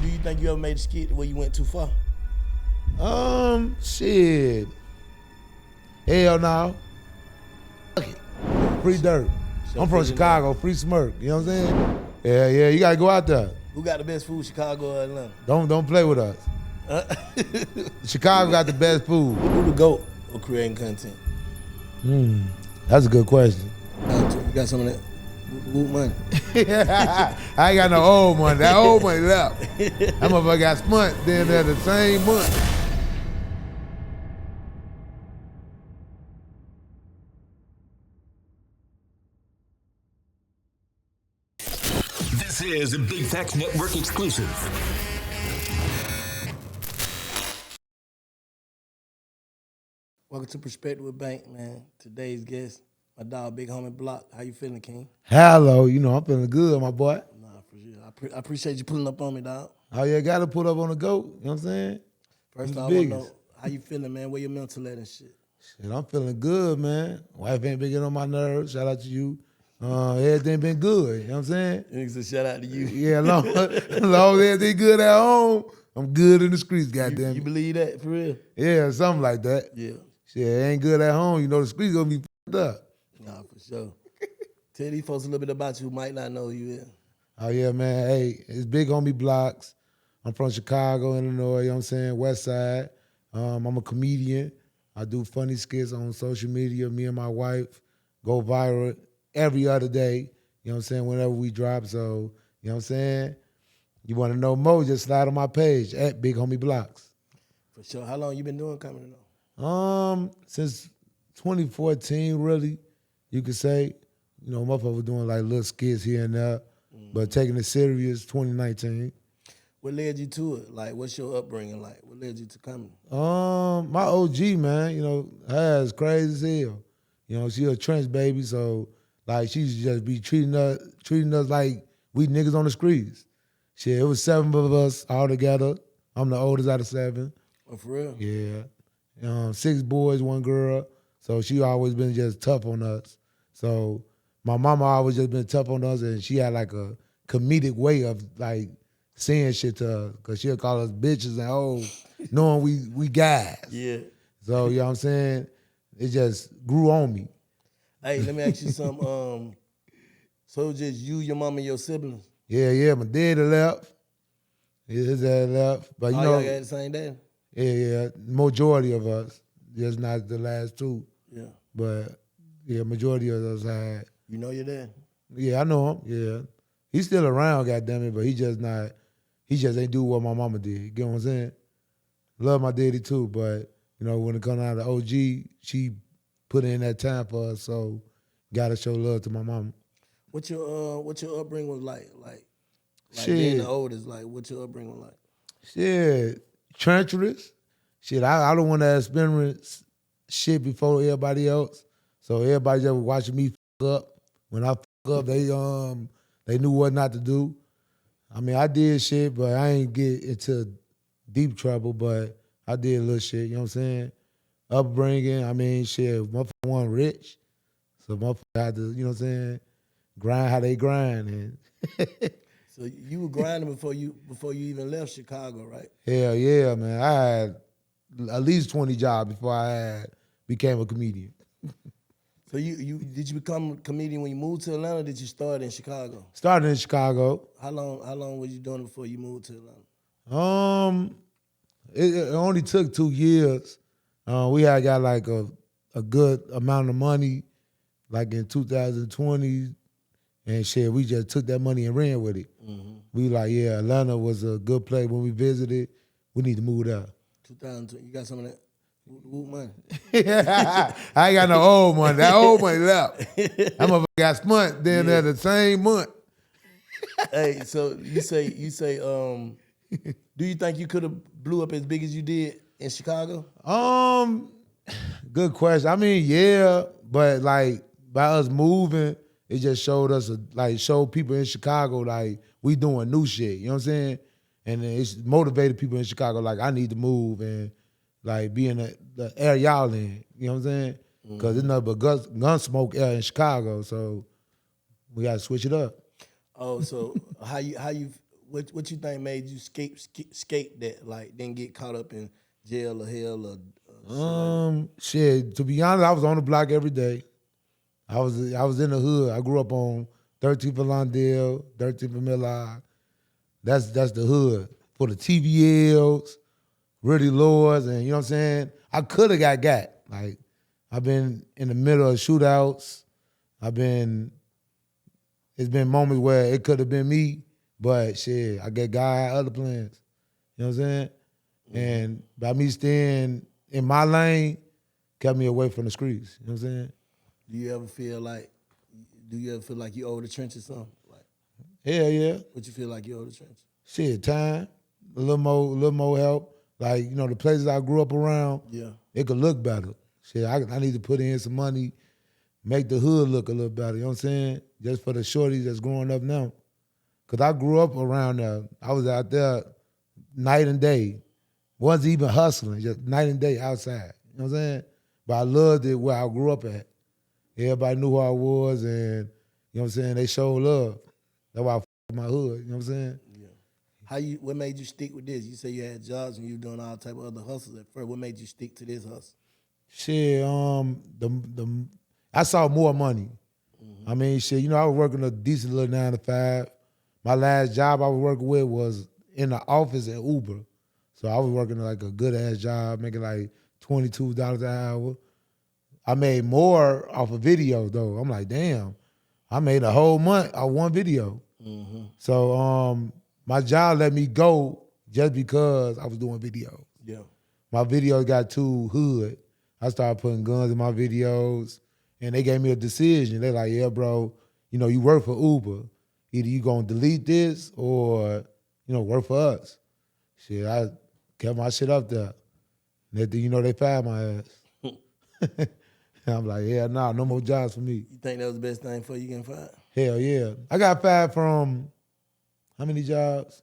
Do you think you ever made a skit where you went too far? Shit. Hell no. Fuck it. Free dirt. So I'm from free Chicago, free smirk. You know what I'm saying? Yeah, you gotta go out there. Who got the best food, Chicago or Atlanta? Don't play with us. Chicago got the best food. Who the GOAT of creating content? That's a good question. You got some of that Woot money? I ain't got no old money. That old money left. That motherfucker got spent then there the same month. This is a Big Facts Network exclusive. Welcome to Perspektives Bank, man. Today's guest, my dog, Big Homie Block. How you feeling, King? Hello, I'm feeling good, my boy. Nah, for sure. I appreciate you pulling up on me, dog. Oh, yeah, gotta put up on the GOAT. You know what I'm saying? First He's of all, the I want to biggest. know how you feeling, man. Where your mental at and shit? Shit, I'm feeling good, man. Wife ain't been getting on my nerves. Shout out to you. Everything been good. You know what I'm saying? Niggas say shout out to you. Yeah, long as everything good at home, I'm good in the streets, goddamn You it. believe that, for real? Yeah, something like that. Yeah. Shit, ain't good at home. The streets gonna be fucked up. Nah, for sure. Tell these folks a little bit about you who might not know who you is. Oh, yeah, man. Hey, it's Big Homie Blocks. I'm from Chicago, Illinois, you know what I'm saying? West Side. I'm a comedian. I do funny skits on social media. Me and my wife go viral every other day, you know what I'm saying, whenever we drop. So, you know what I'm saying? You want to know more, just slide on my page at Big Homie Blocks. For sure. How long you been doing comedy now? Since 2014, really, you could say. Motherfucker was doing like little skits here and there, but taking it serious, 2019. What led you to it? Like, what's your upbringing like? What led you to comedy? My OG, man, her ass crazy as hell. She a trench baby, so like she used to just be treating us like we niggas on the streets. Shit, it was 7 of us all together. I'm the oldest out of 7. Oh, for real? Yeah. 6 boys, 1 girl. So she always been just tough on us. So my mama always just been tough on us, and she had like a comedic way of like saying shit to us, because she'll call us bitches and knowing we guys. Yeah. So, you know what I'm saying? It just grew on me. Hey, let me ask you something. So it was just you, your mom, and your siblings? Yeah, my daddy left. His dad left. But All y'all got the same dad? Yeah, majority of us. Just not the last 2. Yeah. But yeah, majority of us had. You know your dad? Yeah, I know him. Yeah. He's still around, goddammit, but he just ain't do what my mama did. You get what I'm saying? Love my daddy too, but when it comes down to OG, she put in that time for us, so gotta show love to my mama. What your upbringing was like? Like Shit. being the oldest, like what your upbringing was like? Shit, treacherous. Shit, I don't want to experience shit before everybody else. So everybody just was watching me fuck up. When I fuck up, they knew what not to do. I mean, I did shit, but I ain't get into deep trouble, but I did a little shit, you know what I'm saying? Upbringing, I mean, shit, motherfucker wasn't rich. So motherfucker had to, you know what I'm saying, grind how they grind. And So you were grinding before you even left Chicago, right? hell yeah, man. I had at least 20 jobs before I became a comedian. So did you become a comedian when you moved to Atlanta, or did you start in Chicago? Started in Chicago. How long was you doing it before you moved to Atlanta? It only took 2 years. We had got like a good amount of money, like in 2020, and shit, we just took that money and ran with it. Mm-hmm. We like, yeah, Atlanta was a good place when we visited. We need to move there. 2020, you got some of that Woot money? I ain't got no old money. That old money left. That motherfucker got spent then there the same month. Hey, so you say, do you think you could have blew up as big as you did in Chicago? Good question. I mean, yeah, but like by us moving, it just showed us, showed people in Chicago like we doing new shit. You know what I'm saying? And it's motivated people in Chicago like I need to move and like be in the air y'all in. You know what I'm saying? Because it's nothing but gun smoke air in Chicago, so we got to switch it up. Oh, so what you think made you skate that? Like, didn't get caught up in jail or hell or shit like that? Shit. To be honest, I was on the block every day. I was in the hood. I grew up on 13th and Lawndale, 13th and Miller. That's the hood for the TVLs, Really Lords, and you know what I'm saying. I could have got. Like, I've been in the middle of shootouts. It's been moments where it could have been me, but shit, I get God other plans. You know what I'm saying? And by me staying in my lane, kept me away from the streets. You know what I'm saying? Do you ever feel like you owe the trenches something? Like, Hell yeah. what you feel like you owe the trenches? Shit, time, a little more help. Like, you know, the places I grew up around, Yeah. it could look better. Shit, I need to put in some money, make the hood look a little better, you know what I'm saying? Just for the shorties that's growing up now. Because I grew up around there. I was out there night and day. Wasn't even hustling, just night and day outside. You know what I'm saying? But I loved it where I grew up at. Everybody knew who I was and, you know what I'm saying, they showed love. That's why I with my hood, you know what I'm saying? Yeah. What made you stick with this? You say you had jobs and you were doing all type of other hustles at first. What made you stick to this hustle? Shit, I saw more money. I mean, shit, you know, I was working a decent little 9 to 5. My last job I was working with was in the office at Uber. So I was working like a good ass job, making like $22 an hour. I made more off of videos though. I'm like, damn, I made a whole month off one video. So my job let me go just because I was doing videos. Yeah. My videos got too hood. I started putting guns in my videos, and they gave me a decision. They're like, yeah, bro, you know, you work for Uber. Either you gonna delete this or, you know, work for us. Shit, I kept my shit up there. Next thing you know, they fired my ass. I'm like, yeah, nah, no more jobs for me. You think that was the best thing for you getting fired? Hell yeah. I got fired from how many jobs?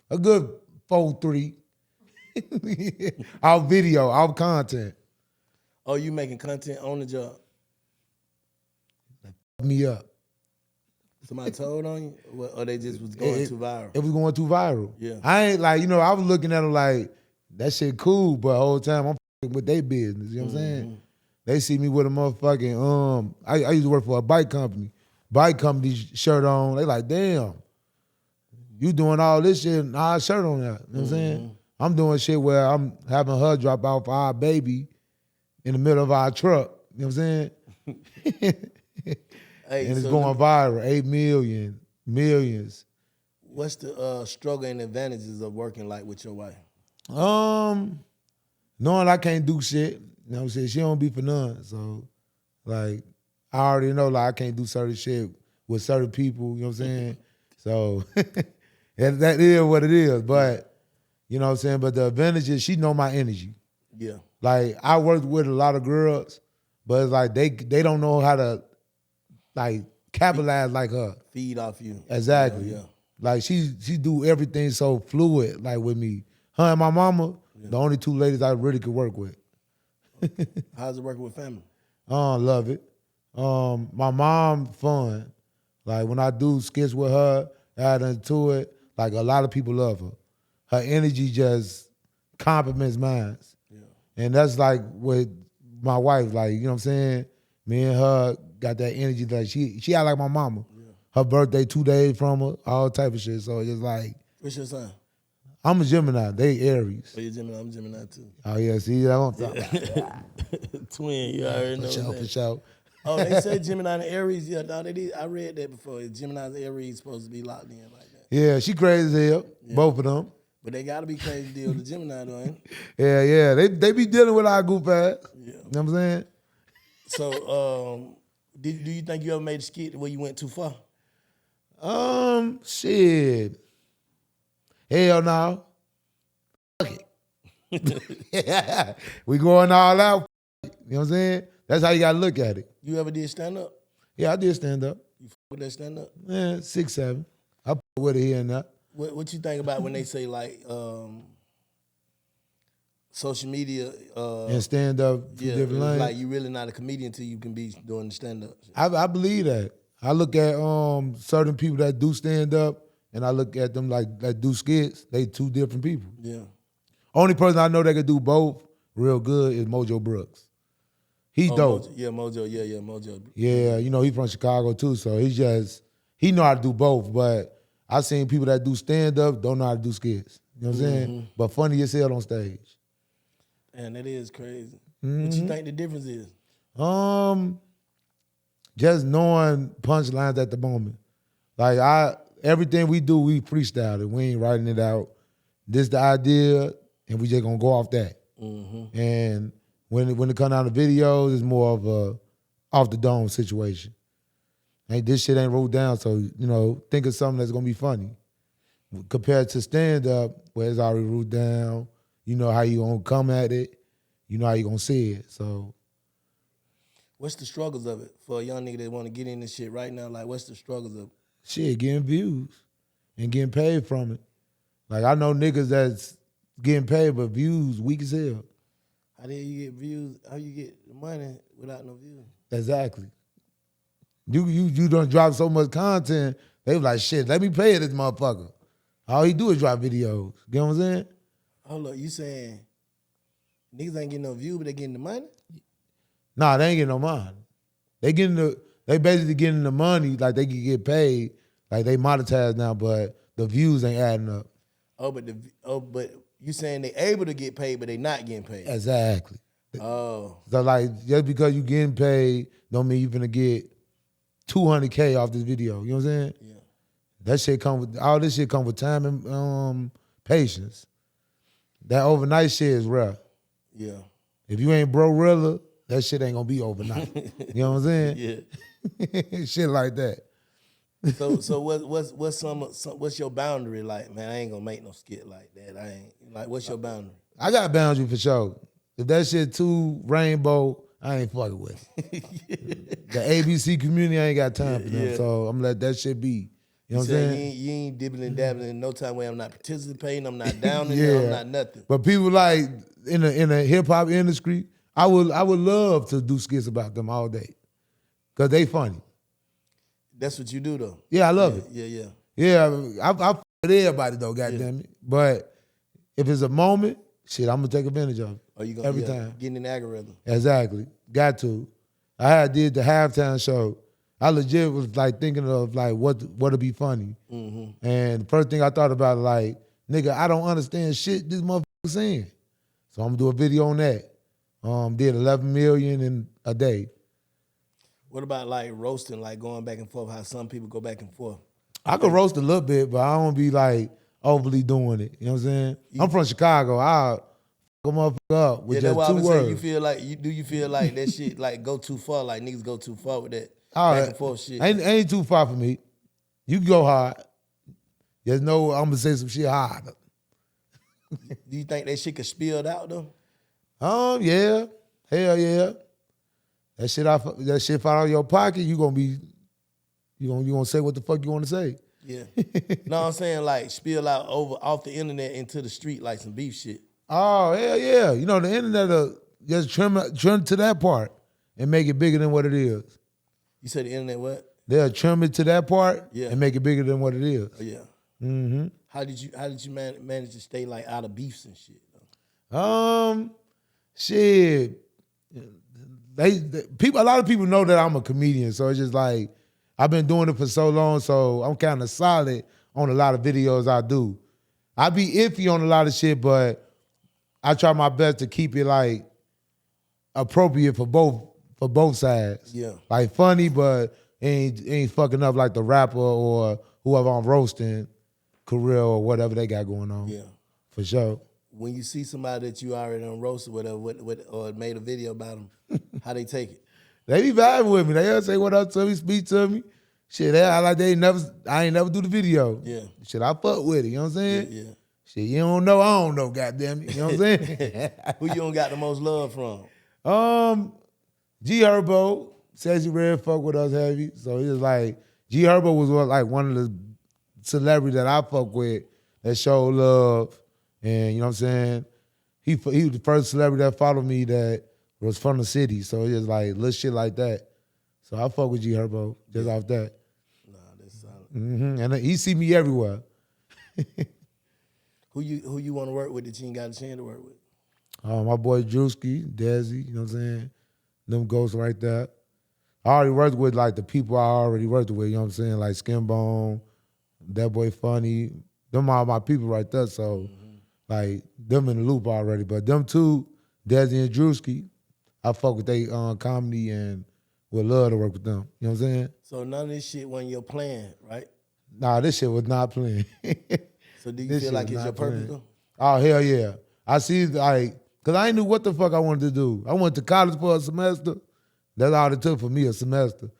A good 4-3. Our video, our content. Oh, you making content on the job? Me up. Somebody told on you? Or they just was going too viral? It was going too viral. Yeah. I ain't like, you know, I was looking at them like, that shit cool, but the whole time I'm f***ing with their business, you know what I'm saying? They see me with a motherfucking, I used to work for a bike company. Bike company shirt on. They like, damn, you doing all this shit and our shirt on that. You know what I'm saying? I'm doing shit where I'm having her drop out for our baby in the middle of our truck. You know what I'm saying? Hey, And it's so going viral, 8 million, millions. what's the struggle and advantages of working like with your wife? Knowing I can't do shit, you know what I'm saying? She don't be for none. So, like, I already know like I can't do certain shit with certain people, you know what I'm saying? So, that is what it is. But, you know what I'm saying? But the advantage is she know my energy. Yeah. Like, I worked with a lot of girls, but it's like they don't know how to, like, capitalize like her. Feed off you. Exactly. Yeah. Like, she do everything so fluid, like, with me. Her and my mama, the only two ladies I really could work with. How's it working with family? Love it. My mom, fun. Like, when I do skits with her, add into it, like, a lot of people love her. Her energy just compliments mine. Yeah. And that's like with my wife, like, you know what I'm saying? Me and her got that energy that she act like my mama. Yeah. Her birthday 2 days from her, all type of shit. So it's just like, What's your son? I'm a Gemini, they Aries. Oh, you're Gemini. I'm Gemini too. Oh yeah, see, I don't talk. Twin, you already know For sure. Oh, they say Gemini and Aries. Yeah, no, they did. I read that before. Gemini and Aries supposed to be locked in like that. Yeah, she crazy as hell, both of them. But they gotta be crazy to deal with the Gemini though, ain't Yeah, yeah. They be dealing with our goof ass. Yeah. You know what I'm saying? So, do you think you ever made a skit where you went too far? Shit. Hell no. Fuck it. We going all out. You know what I'm saying? That's how you gotta look at it. You ever did stand up? Yeah, I did stand up. You with that stand up? Yeah, 6, 7. I put with it here and there. What you think about when they say like social media And stand up two different lanes. like you really not a comedian till you can be doing the stand up. I believe that. I look at certain people that do stand up and I look at them like that do skits, they two different people. Yeah. Only person I know that can do both real good is Mojo Brooks. He's dope. Mojo. Yeah, Mojo. Yeah, Mojo. Yeah, you know, he from Chicago too, so he know how to do both, but I seen people that do stand-up don't know how to do skits. You know what I'm saying? But funny as hell on stage. And that is crazy. What you think the difference is? Just knowing punchlines at the moment. Like everything we do, we freestyle it. We ain't writing it out. This the idea, and we just gonna go off that. And when it come down to videos, it's more of a off the dome situation. Like this shit ain't wrote down, so you know, think of something that's gonna be funny. Compared to stand up, where it's already wrote down, you know how you gonna come at it, you know how you gonna see it. So What's the struggles of it for a young nigga that want to get in this shit right now? Like, what's the struggles of it? shit, getting views and getting paid from it. Like I know niggas that's getting paid, but views weak as hell. How do you get views? How you get money without no views? Exactly. You done drop so much content, they was like, shit, let me pay this motherfucker. All he do is drop videos. You know what I'm saying? Hold up, you saying niggas ain't getting no views, but they getting the money? Nah, they ain't getting no money. They basically getting the money, like they can get paid, like they monetize now, but the views ain't adding up. But you saying they able to get paid, but they not getting paid? Exactly. Oh, So like, just because you getting paid don't mean you finna get $200K off this video. You know what I'm saying? yeah. All this shit come with time and patience. That overnight shit is rare. Yeah. If you ain't bro realer, that shit ain't gonna be overnight. You know what I'm saying? Yeah. Shit like that. So what's your boundary like, man? I ain't gonna make no skit like that. I ain't like. What's your boundary? I got boundary for sure. If that shit too rainbow, I ain't fucking with it. The ABC community, I ain't got time for them, Yeah. so I'm gonna let that shit be. You know what I'm saying? You ain't dibbling and dabbling in no time where I'm not participating. I'm not down in Yeah. there. I'm not nothing. But people like in the hip hop industry, I would love to do skits about them all day, cause they funny. That's what you do though. Yeah, I love it. Yeah. Yeah, I f with everybody though, goddamn it. But if it's a moment, shit, I'm gonna take advantage of it. Or you gonna every time. getting in the algorithm. Exactly, got to. I did the halftime show. I legit was like thinking of like what'll be funny, and the first thing I thought about like, nigga, I don't understand shit this motherfucker saying, so I'm gonna do a video on that. Did 11 million in a day. What about like roasting, like going back and forth? How some people go back and forth. I could roast a little bit, but I don't be like overly doing it. You know what I'm saying? I'm from Chicago. I'll fuck a motherfucker up with that's just why 2 I was words. saying. You feel like that shit like go too far? Like niggas go too far with that All back right. and forth shit. Ain't too far from me. You can go hard. Just know I'm gonna say some shit hard. Do you think that shit could spill out though? Yeah. Hell yeah. That shit fall out of your pocket, you gonna say what the fuck you wanna say. Yeah. No, I'm saying like spill out off the internet into the street like some beef shit. Oh, hell yeah. You know, the internet just trim to that part and make it bigger than what it is. You said the internet what? They'll trim it to that part Yeah. and make it bigger than what it is. Oh yeah. Mm-hmm. How did you manage to stay like out of beefs and shit? Though? Shit. A lot of people know that I'm a comedian, so it's just like I've been doing it for so long, so I'm kind of solid on a lot of videos I do. I be iffy on a lot of shit, but I try my best to keep it like appropriate for both sides. Yeah. Like funny, but ain't fucking up like the rapper or whoever I'm roasting career or whatever they got going on. Yeah. For sure. When you see somebody that you already done roasted whatever, or made a video about them, how they take it? They be vibing with me. They say what up to me, speak to me. Shit, they act like I ain't never do the video. Yeah. Shit, I fuck with it, you know what I'm saying? Yeah. Shit, you don't know, I don't know, goddamn it. You know what I'm saying? Who you don't got the most love from? G Herbo says he really fuck with us heavy. So he was like, G Herbo was like one of the celebrities that I fuck with that showed love. And you know what I'm saying? He was the first celebrity that followed me that was from the city. So it was like little shit like that. So I fuck with G Herbo just off that. Nah, that's solid. And he see me everywhere. Who you want to work with that you ain't got a chance to work with? My boy Drewski, Desi, you know what I'm saying? Them ghosts right there. I already worked with like the people I already worked with, you know what I'm saying? Like Skinbone, that boy Funny. Them are my people right there, so like them in the loop already. But them two, Desi and Drewski, I fuck with they comedy and would love to work with them. You know what I'm saying? So none of this shit wasn't your plan, right? Nah, this shit was not playing. So do you This feel shit like was it's your not purpose playing. though? Oh, hell yeah. I see, like, because I ain't knew what the fuck I wanted to do. I went to college for a semester. That's all it took for me, a semester.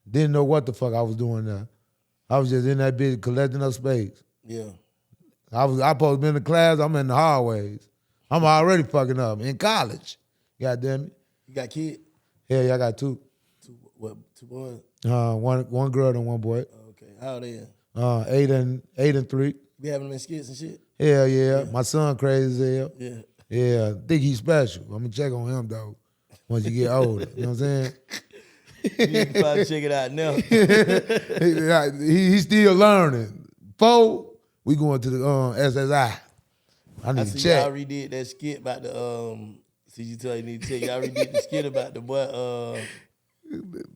Didn't know what the fuck I was doing there. I was just in that bitch collecting up space. Yeah. I supposed to be in the class, I'm in the hallways. I'm already fucking up in college. God damn it. You got kids? Hell yeah, I got two. Two boys? One girl and one boy. Okay. How old are they? 8 and 3. You having them in skits and shit? Hell yeah. My son crazy as hell. Yeah. Yeah, think he's special. I'm gonna check on him though once you get older. You know what I'm saying? You need to probably check it out now. He's still learning. 4, we going to the SSI. I need I to see check. y'all redid that skit about the see you tell you need to check. Y'all redid the skit about the boy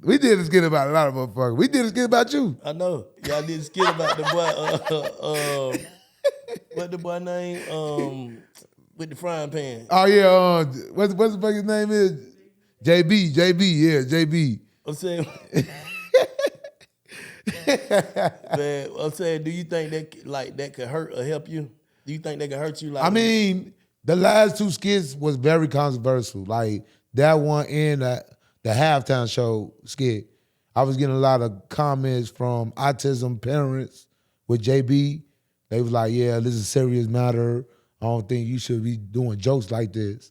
We did a skit about a lot of motherfuckers. We did a skit about you. I know. Y'all did a skit about the boy what the boy name? With the frying pan. Oh yeah, what's the fuck his name is? JB, yeah, JB. I'm saying man, I'm saying, do you think that could hurt or help you? Do you think that could hurt you? Like, I mean, the last 2 skits was very controversial. Like that one and the halftime show skit. I was getting a lot of comments from autism parents with JB. They was like, yeah, this is a serious matter. I don't think you should be doing jokes like this.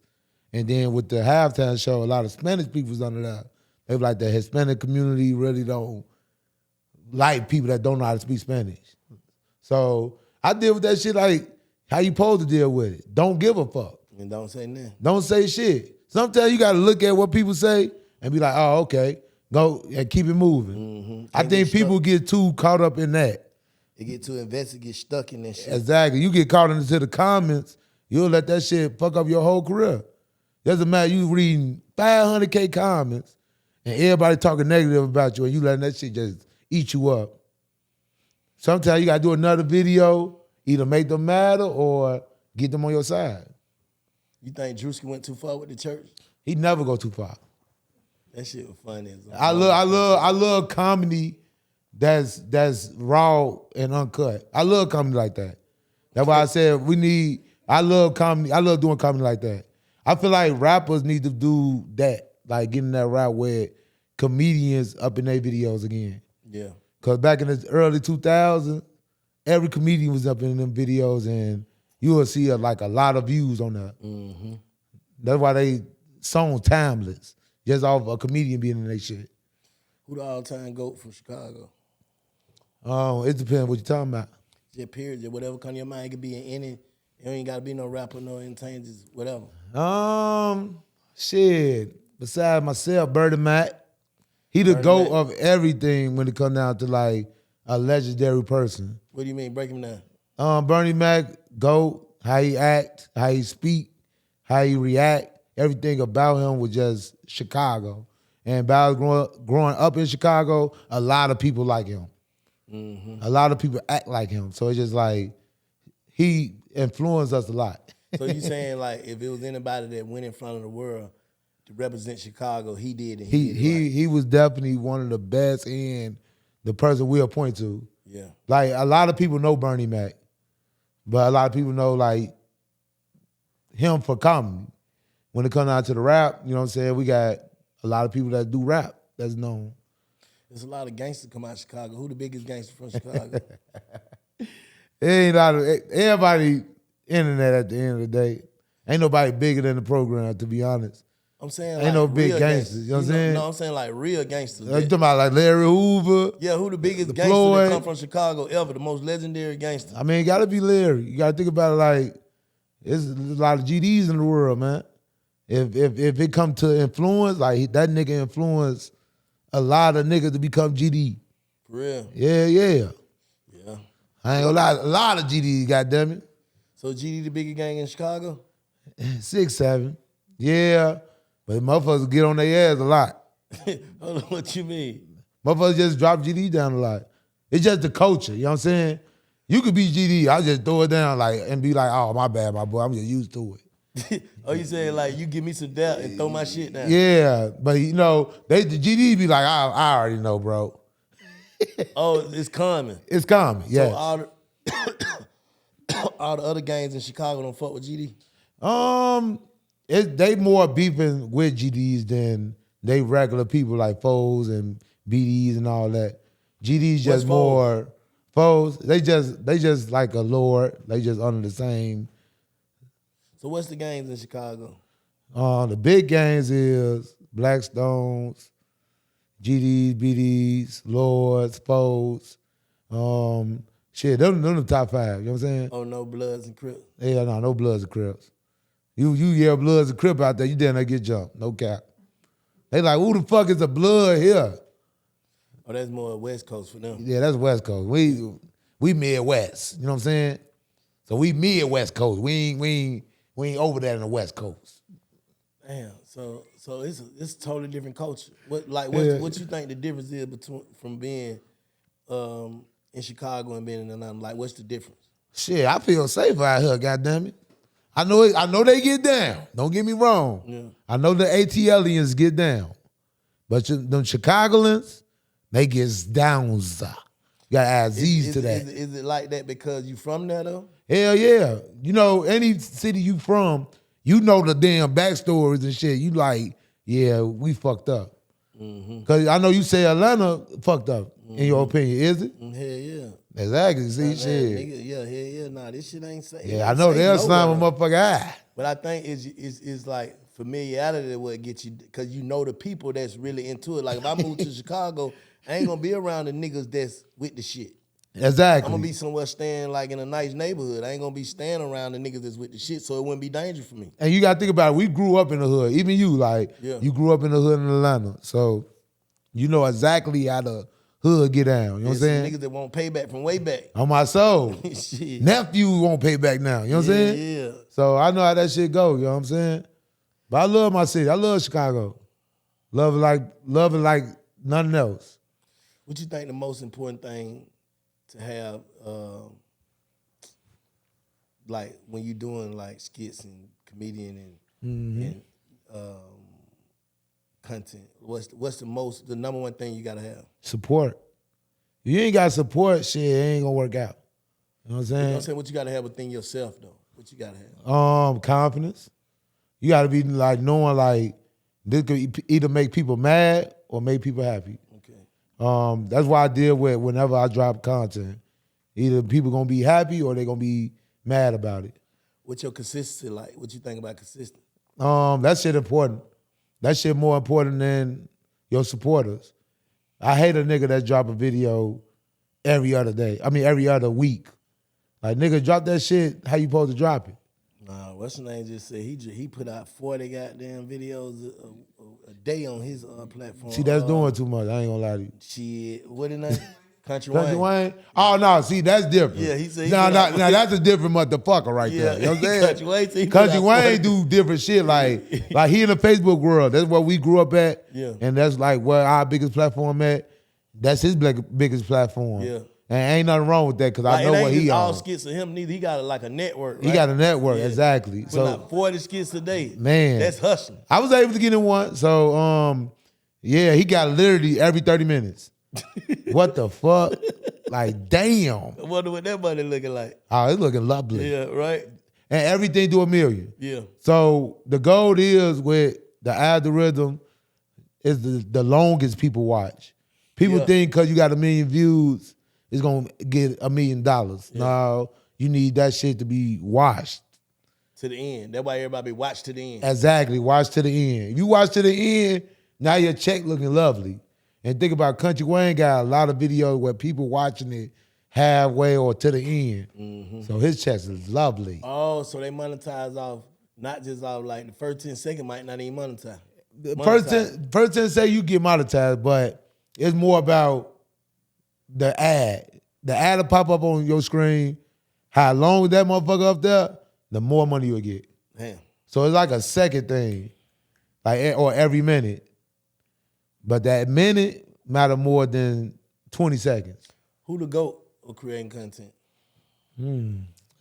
And then with the halftime show, a lot of Spanish people was under that. They was like, the Hispanic community really don't like people that don't know how to speak Spanish. So I deal with that shit like how you supposed to deal with it. Don't give a fuck. and don't say nothing. Don't say shit. Sometimes you got to look at what people say and be like, oh, okay, go and keep it moving. I think people get too caught up in that. They get too invested, get stuck in that shit. Exactly. You get caught into the comments, you'll let that shit fuck up your whole career. Doesn't matter, you reading 500K comments and everybody talking negative about you and you letting that shit just eat you up. Sometimes you got to do another video, either make them mad or get them on your side. You think Drewski went too far with the church? He never go too far. That shit was funny. I love comedy that's raw and uncut. I love comedy like that. That's why I said I love comedy. I love doing comedy like that. I feel like rappers need to do that, like getting that route where comedians up in their videos again. Yeah. Because back in the early 2000s, every comedian was up in them videos and you will see a lot of views on that. Mm-hmm. That's why they song timeless, just off a comedian being in their shit. Who the all-time GOAT from Chicago? It depends what you're talking about. Just period. Just whatever come to your mind. It could be in any. It ain't got to be no rapper, no entertainer, just whatever. Shit. Besides myself, Bertie Mac, he the GOAT of everything when it comes down to like a legendary person. What do you mean? Break him down. Bernie Mac, GOAT, how he act, how he speak, how he react, everything about him was just Chicago. And by growing up in Chicago, a lot of people like him. Mm-hmm. A lot of people act like him. So it's just like, he influenced us a lot. So you saying like if it was anybody that went in front of the world to represent Chicago, he did and he did it right. He was definitely one of the best and the person we'll point to. Yeah. Like a lot of people know Bernie Mac, but a lot of people know like him for comedy. When it comes down to the rap, you know what I'm saying, we got a lot of people that do rap that's known. There's a lot of gangsters come out of Chicago. Who the biggest gangster from Chicago? Everybody internet at the end of the day. Ain't nobody bigger than the program, to be honest. I'm saying ain't no big real gangsters. You know what I'm saying? No, I'm saying like real gangsters. You talking about like Larry Hoover? Yeah, who the biggest the gangster Floyd. that come from Chicago ever? The most legendary gangster. I mean, it gotta be Larry. You gotta think about it like there's a lot of GDs in the world, man. If it come to influence, like that nigga influenced a lot of niggas to become GD. For real. Yeah. I ain't gonna lie, a lot of GDs, goddammit. So GD the biggest gang in Chicago? 6, 7. Yeah. But motherfuckers get on their ass a lot. Hold on, what you mean? Motherfuckers just drop GD down a lot. It's just the culture, you know what I'm saying? You could be GD, I just throw it down like and be like, oh, my bad, my boy, I'm just used to it. Oh, you saying like you give me some doubt and throw my shit down? Yeah, but you know, the GD be like, I already know, bro. Oh, it's common. It's common, yes. So all the other gangs in Chicago don't fuck with GD? They more beefing with GDs than they regular people like foes and BDs and all that. GDs just more foes. They just like a lord. They just under the same. So what's the gangs in Chicago? The big gangs is Blackstones, GDs, BDs, lords, foes. Shit, them the top 5. You know what I'm saying? Oh, no Bloods and Crips? Yeah, no Bloods and Crips. You yell Bloods and Crip out there, you dare not get jumped. No cap. They like, who the fuck is a Blood here? Oh, that's more West Coast for them. Yeah, that's West Coast. We Midwest. You know what I'm saying? So we Midwest Coast. We ain't over that in the West Coast. Damn. So it's a totally different culture. What you think the difference is from being in Chicago and being in Atlanta? Like, what's the difference? Shit, I feel safe out here, goddammit. I know they get down. Don't get me wrong. Yeah. I know the ATLians get down. But them Chicagoans, they get downs. You gotta add Z's to that. Is it like that because you from there though? Hell yeah. You know, any city you from, you know the damn backstories and shit. You like, yeah, we fucked up. Because I know you say Atlanta fucked up, in your opinion. Is it? Hell yeah. Exactly. See, shit. Nigga, yeah, hell yeah. Nah, this shit ain't safe. Yeah, I know they'll slime a motherfucker eye. But I think it's like familiarity that what gets you, because you know the people that's really into it. Like if I move to Chicago, I ain't gonna be around the niggas that's with the shit. Exactly. I'm gonna be somewhere staying like in a nice neighborhood. I ain't gonna be staying around the niggas that's with the shit, so it wouldn't be dangerous for me. And you gotta think about it. We grew up in the hood. Even you, like, you grew up in the hood in Atlanta. So you know exactly how the hood get down. You know what I'm saying? Niggas that won't pay back from way back. On my soul. Shit. Nephew won't pay back now. You know what I'm saying? Yeah. So I know how that shit go. You know what I'm saying? But I love my city. I love Chicago. Love it like nothing else. What you think the most important thing to have, like when you doing like skits and comedian and content? What's the number one thing you gotta have? Support. If you ain't got support, shit, it ain't gonna work out. You know what I'm saying? You know what I'm saying? What you gotta have within yourself though? What you gotta have? Confidence. You gotta be like knowing like this could either make people mad or make people happy. Okay. That's why I deal with whenever I drop content. Either people gonna be happy or they gonna be mad about it. What's your consistency like? What you think about consistency? That shit important. That shit more important than your supporters. I hate a nigga that drop a video every other day. I mean every other week. Like nigga, drop that shit. How you supposed to drop it? Nah, what's the name just said he put out 40 goddamn videos a day on his platform. See, that's doing too much. I ain't gonna lie to you. Shit, what the name? Country Wayne? Oh no, see, that's different. Yeah, he said. Now that's a different motherfucker right there. You know what I'm saying? Country Wayne do different shit. Like he in the Facebook world. That's where we grew up at. Yeah. And that's like where our biggest platform at. That's his biggest platform. Yeah. And ain't nothing wrong with that because I know what he all on. skits of him neither. He got like a network. Right? He got a network, exactly. Putting So out 40 skits a day. Man. That's hustling. I was able to get in one. So yeah, he got literally every 30 minutes. What the fuck? Like, damn. I wonder what that money looking like. Oh, it's looking lovely. Yeah, right? And everything to $1 million. Yeah. So the goal is with the algorithm is the longest people watch. People think because you got 1 million views, it's going to get $1 million. Yeah. No, you need that shit to be watched. To the end. That's why everybody watch to the end. Exactly. Watch to the end. If you watch to the end, now your check looking lovely. And think about Country Wayne got a lot of videos where people watching it halfway or to the end. Mm-hmm. So his check is lovely. Oh, so they monetize off, not just off like the first 10 seconds might not even monetize. First 10 say you get monetized, but it's more about the ad. the ad will pop up on your screen. How long that motherfucker up there, the more money you'll get. Damn. So it's like a second thing, like or every minute. But that minute matter more than 20 seconds. Who the GOAT of creating content?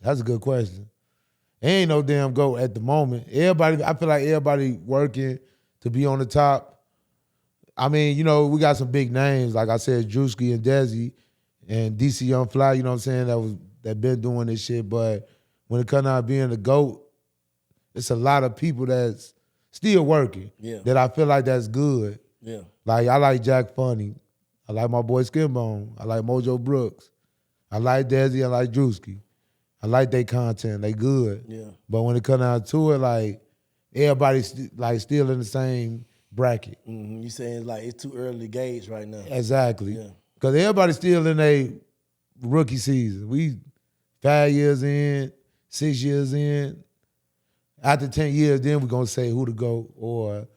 That's a good question. Ain't no damn GOAT at the moment. I feel like everybody working to be on the top. I mean, we got some big names, like I said, Drewski and Desi and DC Young Fly, you know what I'm saying, that been doing this shit. But when it comes down to being the GOAT, it's a lot of people that's still working that I feel like that's good. Yeah. Like, I like Jack Funny. I like my boy Skinbone. I like Mojo Brooks. I like Desi. I like Drewski. I like their content. They good. Yeah. But when it comes down to it, like, everybody's still in the same bracket. Mm-hmm. You saying it's too early to gauge right now. Exactly. Yeah. Because everybody's still in a rookie season. We 5 years in, 6 years in. After 10 years, then we're going to say who to go or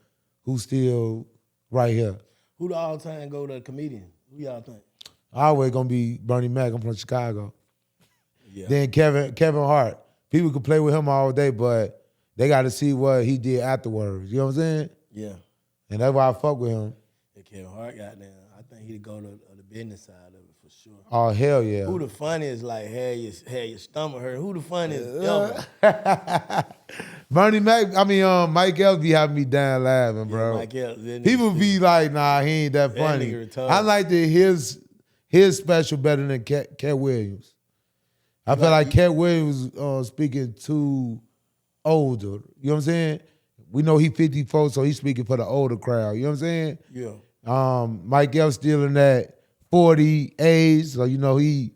who's still right here. Who the all-time go-to comedian? Who y'all think? Always going to be Bernie Mac. I'm from Chicago. Yeah. Then Kevin Hart. People could play with him all day, but they got to see what he did afterwards. You know what I'm saying? Yeah. And that's why I fuck with him. Yeah, Kevin Hart got down. I think he'd go to the business side of it for sure. Oh, hell yeah. Who the funniest, had your stomach hurt? Who the funniest ever? Bernie Mac, Mike Epps be having me down laughing, bro. Mike Epps, People be like, nah, he ain't that funny. nigga retarded. I like his special better than Cat Williams. I feel like Cat Williams speaking too older. You know what I'm saying? We know he 54, so he's speaking for the older crowd. You know what I'm saying? Yeah. Mike Epps still in that 40 age, so he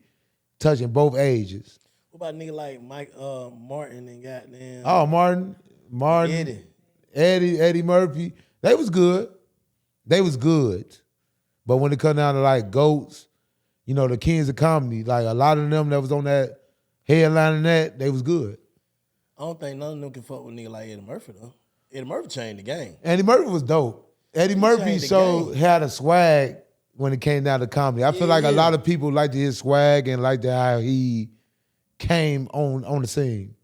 touching both ages. What about a nigga like Mike Martin and goddamn? Oh, Martin, Eddie Murphy. They was good. But when it come down to GOATs, the kings of comedy, a lot of them that was on that headlining that, they was good. I don't think none of them can fuck with a nigga like Eddie Murphy though. Eddie Murphy changed the game. Eddie Murphy was dope. Eddie Murphy had a swag when it came down to comedy. I feel like a lot of people liked his swag and liked how he came on the scene.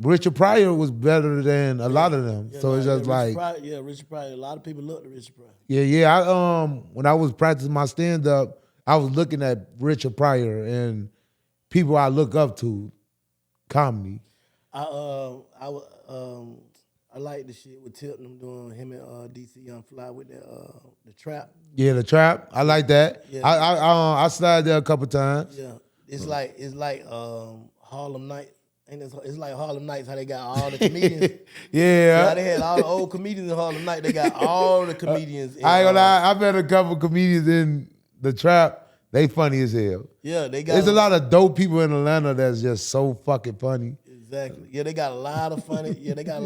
Richard Pryor was better than a lot of them. So it's just Richard Pryor. A lot of people looked at Richard Pryor. Yeah. When I was practicing my stand-up, I was looking at Richard Pryor and people I look up to, comedy. I like the shit with Tilton doing him and DC Young Fly with the trap. Yeah, the trap. I like that. Yeah. I slide there a couple times. Yeah, it's like Harlem Nights. It's like Harlem Nights, how they got all the comedians. Yeah. How they had all the old comedians in Harlem Nights. They got all the comedians. I ain't gonna lie, I met a couple comedians in the trap. They funny as hell. Yeah, they got. There's a lot of dope people in Atlanta that's just so fucking funny. Exactly. Yeah, they got a lot of funny. They got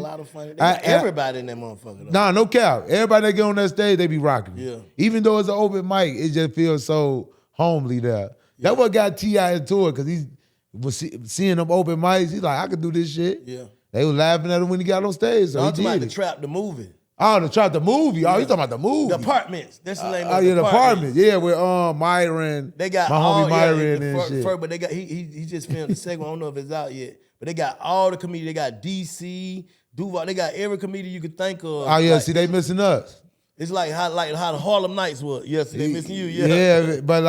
everybody in that motherfucker. Though. Nah, no cap. Everybody that get on that stage, they be rocking. Yeah. Even though it's an open mic, it just feels so homely there. Yeah. That's what got T.I. into it, because he was seeing them open mics. He's like, I could do this shit. Yeah. They was laughing at him when he got on stage. So I'm talking about the Trap, the movie. Oh, the Trap, the movie. Oh, you talking about the movie. The Apartments. That's the name of the Apartments. Yeah, with Myron. They got my homie Myron and shit. But they got he just filmed the second one. I don't know if it's out yet. But they got all the comedians. They got DC, Duval. They got every comedian you could think of. Oh yeah, see, they missing us. It's like how the Harlem Nights was. Yeah, see, they missing you. Yeah. Yeah, but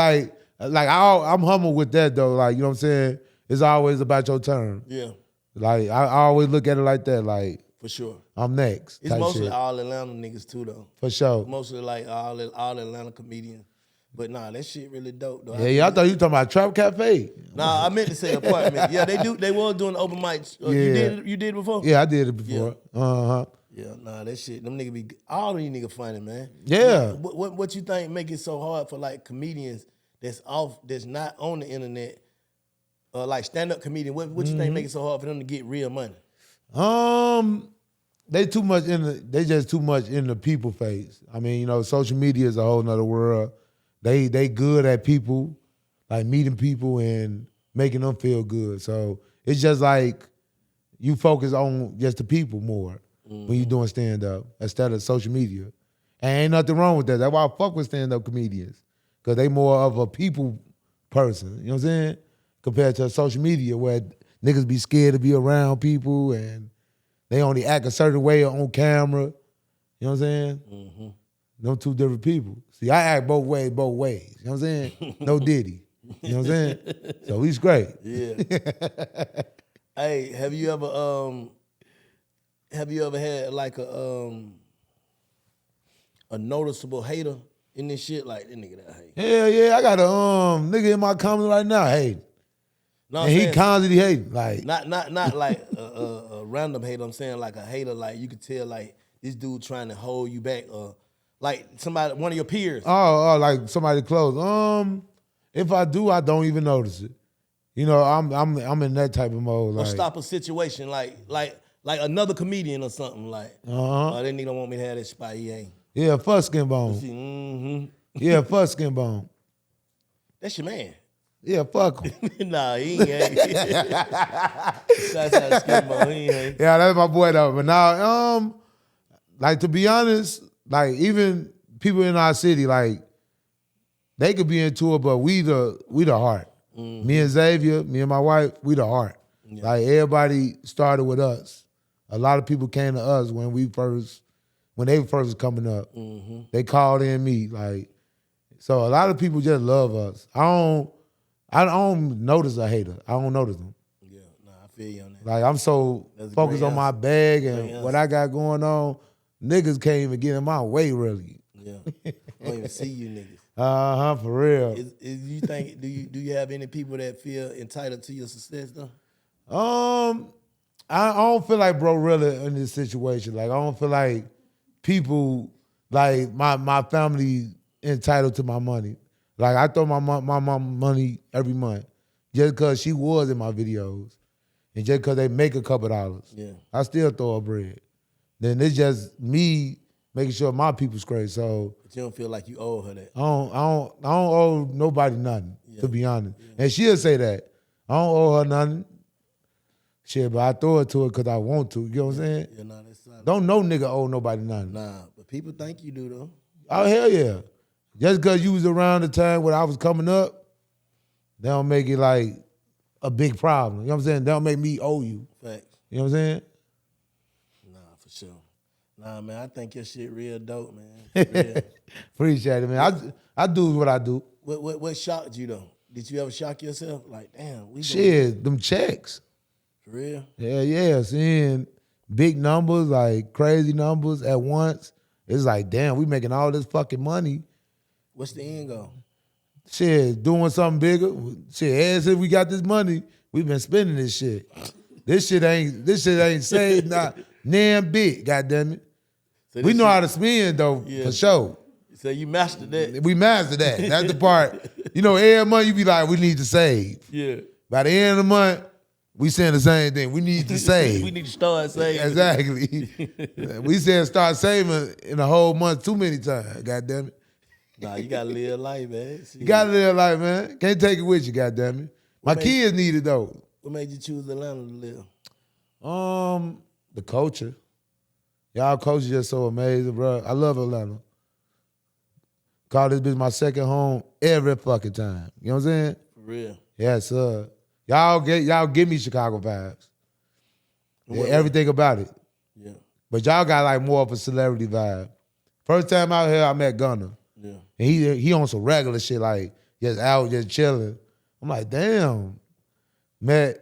I'm humble with that though. Like, you know what I'm saying? It's always about your turn. Yeah. Like, I always look at it like that. Like, for sure. I'm next. It's mostly all Atlanta niggas too though. For sure. Mostly like all Atlanta comedians. But nah, that shit really dope though. Yeah, I thought you were talking about Trap Cafe. Nah, I meant to say Apartment. Yeah, they were doing open mics. You did it before? Yeah, I did it before. Yeah. Yeah, nah, that shit. Them niggas be all these niggas funny, man. Yeah. What you think make it so hard for comedians that's not on the internet, like stand up comedian? What you think make it so hard for them to get real money? They just too much in the people face. I mean, social media is a whole nother world. They good at people, like meeting people and making them feel good. So it's just like you focus on just the people more when you're doing stand-up instead of social media. And ain't nothing wrong with that. That's why I fuck with stand-up comedians, because they more of a people person. You know what I'm saying? Compared to social media where niggas be scared to be around people and they only act a certain way on camera. You know what I'm saying? Mm-hmm. Them two different people. See, I act both ways. You know what I'm saying? No Diddy. You know what I'm saying? So he's great. Yeah. Hey, have you ever had like a noticeable hater in this shit? Like, that nigga that hate. Hell yeah, I got a nigga in my comments right now hating. No, and he constantly hating. Like not like a random hater. I'm saying like a hater, like you could tell like this dude trying to hold you back, or like somebody, one of your peers. Oh, like somebody close. If I do, I don't even notice it. You know, I'm in that type of mode. Or like, stop a situation like another comedian or something like. Oh, that nigga don't want me to have that spot. He ain't. Yeah, fuck Skin Bone. Mm-hmm. Yeah, fuck Skin Bone. That's your man. Yeah, fuck him. Nah, he ain't. That's how Skin Bone. He ain't. Yeah, that's my boy though. But now, like to be honest, like even people in our city, like they could be into it, but we the heart. Mm-hmm. Me and Xavier, me and my wife, we the heart. Yeah. Like everybody started with us. A lot of people came to us when they first was coming up. Mm-hmm. They called in me, like, so a lot of people just love us. I don't notice a hater. I don't notice them. Yeah, nah, I feel you on that. Like I'm so focused on my bag and what I got going on. Niggas can't even get in my way, really. Yeah, I don't even see you niggas. For real. You think do you have any people that feel entitled to your success though? I don't feel like bro really in this situation. Like I don't feel like people like my family entitled to my money. Like I throw my mom money every month just because she was in my videos and just because they make a couple dollars. Yeah, I still throw her bread. Then it's just me making sure my people straight. So, but you don't feel like you owe her that. I don't owe nobody nothing, to be honest. Yeah. And she'll say that. I don't owe her nothing. Shit, but I throw it to her because I want to. You know what I'm saying? Yeah, nah, that's solid. Don't no nigga owe nobody nothing. Nah, but people think you do though. Oh, hell yeah. Just because you was around the time when I was coming up, they don't make it like a big problem. You know what I'm saying? They don't make me owe you. Facts. You know what I'm saying? Nah, for sure. Nah, man, I think your shit real dope, man. Real. Appreciate it, man. I do what I do. What shocked you though? Did you ever shock yourself? Like, damn, shit, them checks. For real? Yeah. Seeing big numbers, like crazy numbers at once. It's like, damn, we making all this fucking money. What's the end goal? Shit, doing something bigger. Shit, ever since we got this money, we've been spending this shit. This shit ain't saved not damn bit, goddamn it. So we know how to spend though, for sure. So you mastered that. We mastered that. That's the part. You know, every month you be like, we need to save. Yeah. By the end of the month, we saying the same thing. We need to save. We need to start saving. Exactly. We said start saving in a whole month too many times, goddamn it. Nah, you gotta live life, man. You gotta live life, man. Can't take it with you, goddamn it. My kids need it though. What made you choose Atlanta to live? The culture. Y'all culture just so amazing, bro. I love Atlanta. Call this bitch my second home every fucking time. You know what I'm saying? For real. Yes, sir. Y'all give me Chicago vibes. Yeah, everything about it. Yeah. But y'all got like more of a celebrity vibe. First time out here, I met Gunna. Yeah. And he on some regular shit, like just out, just chilling. I'm like, damn. I met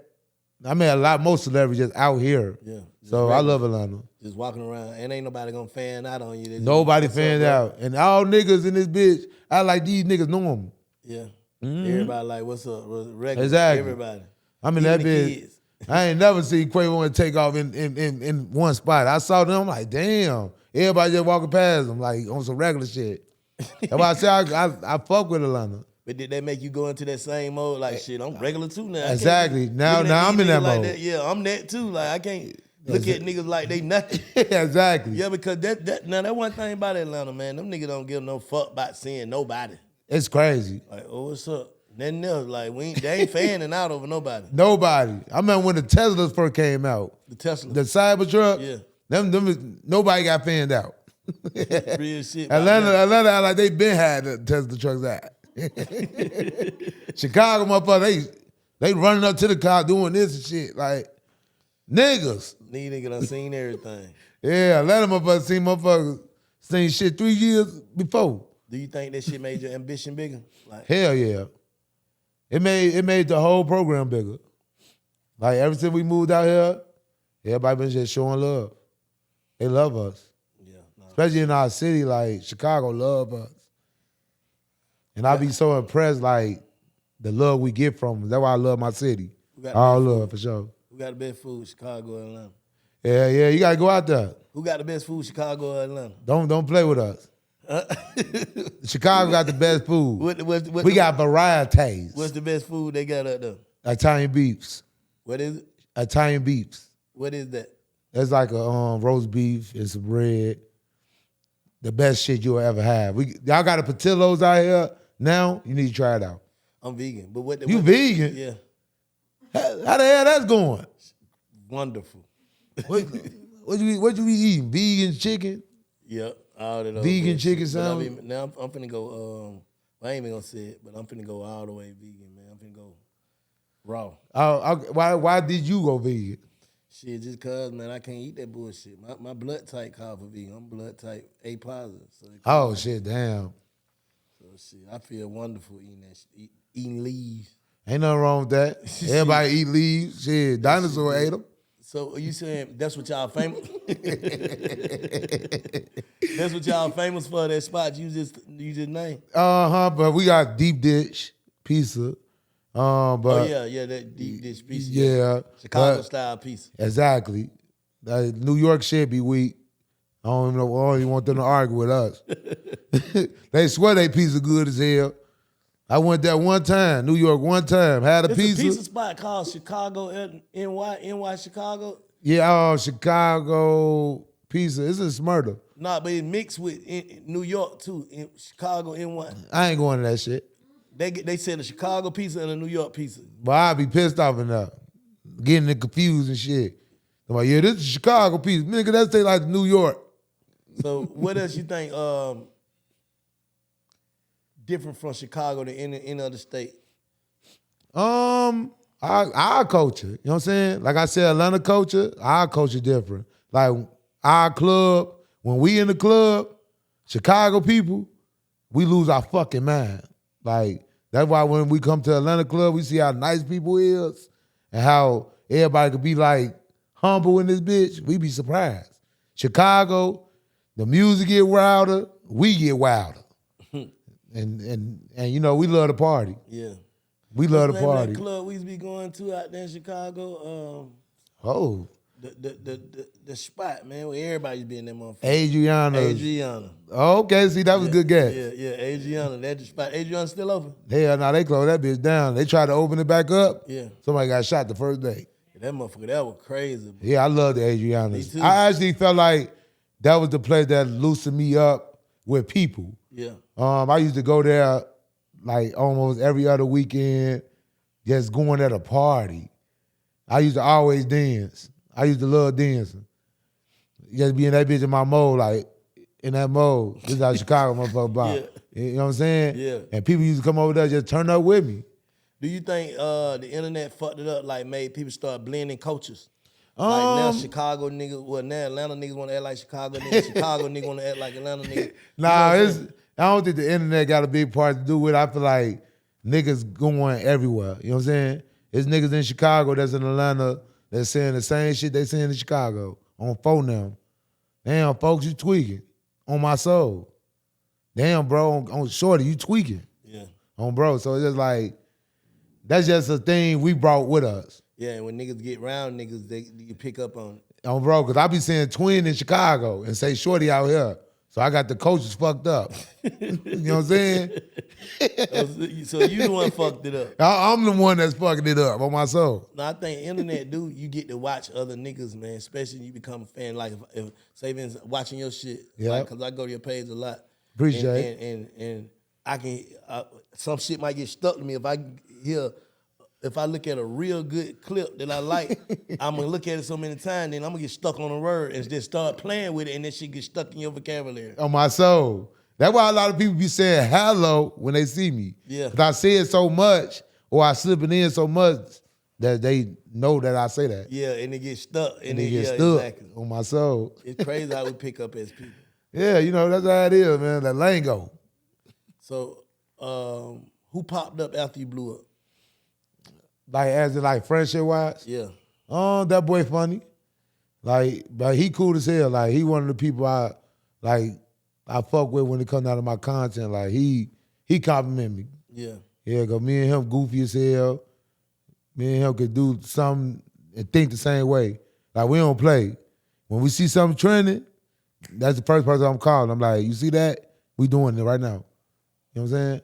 a lot more celebrities just out here. Yeah. So regular. I love Atlanta. Just walking around, and ain't nobody gonna fan out on you. Nobody fanned out. And all niggas in this bitch, I like these niggas normal. Yeah. Mm-hmm. Everybody like, what's up? Regular. Exactly. Everybody. I'm in that bitch. I ain't never seen Quavo want to take off in one spot. I saw them, I'm like, damn. Everybody just walking past them, like on some regular shit. That's why I say I fuck with Atlanta. But did that make you go into that same mode? Like, shit, I'm regular too now. Exactly. Now I'm in that mode. That. Yeah, I'm that too. Like, I can't look at niggas like they nothing. Exactly. Yeah, because that one thing about Atlanta, man, them niggas don't give no fuck about seeing nobody. It's crazy. Like, oh, what's up? Nothing else. Like, they ain't fanning out over nobody. Nobody. I remember when the Teslas first came out. The Tesla. The Cybertruck. Yeah. Them nobody got fanned out. Real shit. Atlanta like they been had the Tesla trucks out. Chicago motherfuckers, they running up to the car doing this and shit. Like, niggas. These niggas done seen everything. Yeah, let them motherfuckers seen shit 3 years before. Do you think that shit made your ambition bigger? Like, Hell yeah. It made the whole program bigger. Like ever since we moved out here, everybody been just showing love. They love us. yeah, nah. Especially in our city, like Chicago love us. And I be so impressed, like, the love we get from them. That's why I love my city. All love, for sure. Who got the best food, Chicago or Atlanta? Yeah, you gotta go out there. Who got the best food, Chicago or Atlanta? Don't play with us. Chicago got the best food. We got varieties. What's the best food they got up there? Italian beefs. What is it? Italian beefs. What is that? That's like a roast beef and some bread. The best shit you'll ever have. Y'all got a Patillos out here now. You need to try it out. I'm vegan, but what? You vegan? Yeah, How the hell that's going? wonderful. What you be eating? Vegan chicken? Yep, all that. Vegan chicken sandwich? Now I'm finna go. I ain't even gonna say it, but I'm finna go all the way vegan, man. I'm finna go raw. Why did you go vegan? Shit, just cause, man, I can't eat that bullshit. My blood type called for vegan. I'm blood type A positive. So Oh shit, damn. So shit, I feel wonderful eating that shit, eating leaves. Ain't nothing wrong with that. Everybody eat leaves. Shit, dinosaur ate them. So are you saying that's what y'all famous? That's what y'all famous for, that spot you just named? But we got deep dish pizza. But yeah, that deep dish pizza. Yeah. Chicago style pizza. Exactly. New York shit be weak. I don't even want them to argue with us. They swear they pizza good as hell. I went there one time, New York one time, had a There's pizza. a pizza spot called Chicago, NY Chicago. Yeah, Chicago pizza. It's in Smyrna. Nah, but it mixed with New York too, in Chicago, NY. I ain't going to that shit. They said a Chicago pizza and a New York pizza. But I'd be pissed off enough, getting it confused and shit. I'm like, yeah, this is Chicago pizza. Nigga, that's taste like New York. So what else you think different from Chicago than any other state? Our culture, you know what I'm saying? Like I said, Atlanta culture, our culture different. Like our club, when we in the club, Chicago people, we lose our fucking mind. Like, that's why when we come to Atlanta club, we see how nice people is and how everybody could be like humble in this bitch. We be surprised. Chicago, the music get wilder, we get wilder. and you know, we love to party. Yeah. We love to What's the name of party. that club we used to be going to out there in Chicago? Oh. The spot, man, where everybody's been in that motherfucker. Adriana. Oh, okay, see, that was a good guess. Yeah, Adriana. That's the spot. Adriana still open? Hell no, they closed that bitch down. They tried to open it back up. Yeah. Somebody got shot the first day. That motherfucker, that was crazy. Bro. Yeah, I love the Adrianas. Me too. I actually felt like that was the place that loosened me up with people. Yeah. I used to go there like almost every other weekend, just going at a party. I used to always dance. I used to love dancing. Just be in that bitch in my mode, like in that mode. This is how Chicago motherfucker about. Yeah. You know what I'm saying? Yeah. And people used to come over there just turn up with me. Do you think the internet fucked it up, like made people start blending cultures? Like now Chicago niggas, well now Atlanta niggas want to act like Chicago niggas, Chicago niggas want to act like Atlanta niggas. Nah, I don't think the internet got a big part to do with it. I feel like niggas going everywhere. You know what I'm saying? There's niggas in Chicago that's in Atlanta that's saying the same shit they saying in Chicago on phone now. Damn, folks, you tweaking on my soul. Damn, bro, on Shorty, you tweaking. Yeah. On bro. So it's just like, that's just a thing we brought with us. Yeah, and when niggas get round niggas, you pick up on it. On bro, because I be saying twin in Chicago and say Shorty out here. So I got the coaches fucked up. You know what I'm saying? So you the one fucked it up. I'm the one that's fucking it up on my soul. No, I think internet you get to watch other niggas, man. Especially when you become a fan. Like if say been watching your shit, Yeah. like, cause I go to your page a lot. Appreciate it. And I can some shit might get stuck to me if I look at a real good clip that I like, I'm gonna look at it so many times, then I'm gonna get stuck on a word and just start playing with it, and then shit get stuck in your vocabulary. On my soul. That's why a lot of people be saying hello when they see me. Yeah. Because I say it so much, or I slip it in so much that they know that I say that. Yeah, and it gets stuck. And it gets stuck on my soul. It's crazy how we pick up as people. Yeah, you know, that's how it is, man. That lingo. So, who popped up after you blew up? Like, as in, like, friendship-wise? Yeah. That boy funny. Like, but he cool as hell. Like, he one of the people I fuck with when it comes out of my content. Like, he compliment me. Yeah. Yeah, because me and him goofy as hell. Me and him could do something and think the same way. Like, we don't play. When we see something trending, that's the first person I'm calling. I'm like, you see that? We doing it right now. You know what I'm saying?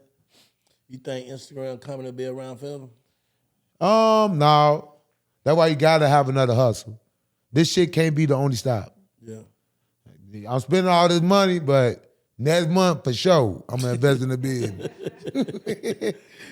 You think Instagram coming to be around forever? No. That's why you gotta have another hustle. This shit can't be the only stop. Yeah. I'm spending all this money, but next month for sure, I'm gonna invest in the business.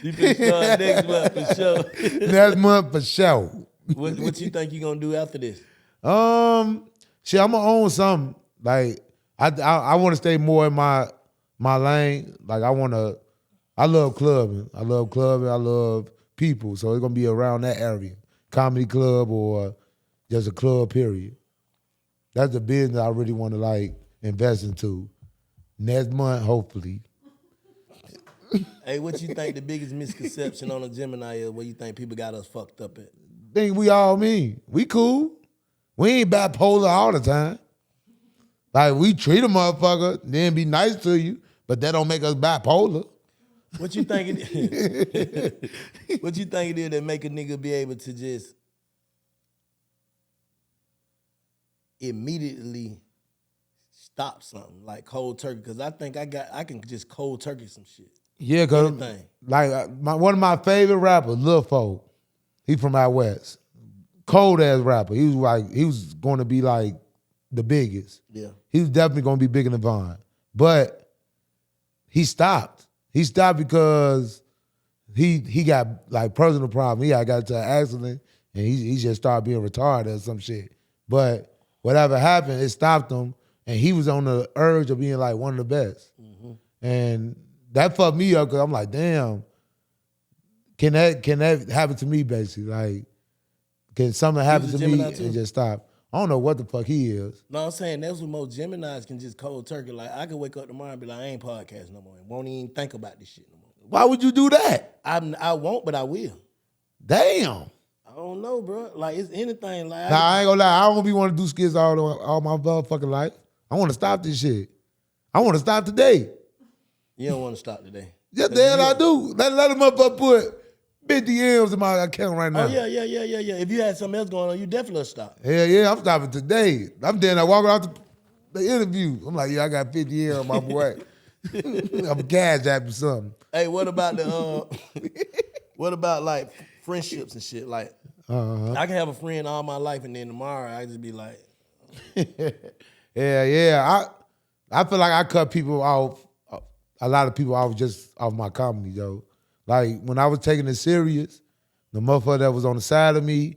You can start next month for sure. Next month for sure. What you think you gonna do after this? Shit, I'm gonna own something. Like I want to stay more in my lane. Like I love clubbing. I love people. So it's gonna be around that area, comedy club or just a club. Period. That's the business I really want to like invest into. Next month, hopefully. Hey, what you think the biggest misconception on a Gemini is? What you think people got us fucked up at? Think we all mean. We cool. We ain't bipolar all the time. Like, we treat a motherfucker, then be nice to you, but that don't make us bipolar. What you think it What you think it is that make a nigga be able to just immediately stop something like cold turkey? Because I think I can just cold turkey some shit. Yeah, cause like one of my favorite rappers, Lil Fo, he from out west, cold ass rapper. He was going to be like the biggest. Yeah, he was definitely going to be bigger than Vaughn, but he stopped. He stopped because he got like personal problem. He got into an accident and he just started being retarded or some shit. But whatever happened, it stopped him, and he was on the urge of being like one of the best. Mm-hmm. And that fucked me up because I'm like, damn, can that happen to me, basically? Like, can something happen to me and just stop? I don't know what the fuck he is. No, I'm saying that's what most Geminis can just cold turkey. Like, I could wake up tomorrow and be like, I ain't podcasting no more. And won't even think about this shit no more. Why would you do that? I won't, but I will. Damn. I don't know, bro. Like, it's anything. Like, nah, I ain't gonna lie. I don't be want to do skits all my motherfucking life. I want to stop this shit. I want to stop today. You don't want to stop today. Yeah, the hell I do. Let a motherfucker put 50 M's in my account right now. Oh, yeah. If you had something else going on, you definitely would stop. Hell yeah, I'm stopping today. I'm then I walk out the interview. I'm like, yeah, I got 50 M's, my boy. I'm cash app or something. Hey, what about what about like friendships and shit? Like, I can have a friend all my life, and then tomorrow I just be like, yeah. I feel like I cut people off, a lot of people off just off my comedy, though. Like, when I was taking it serious, the motherfucker that was on the side of me,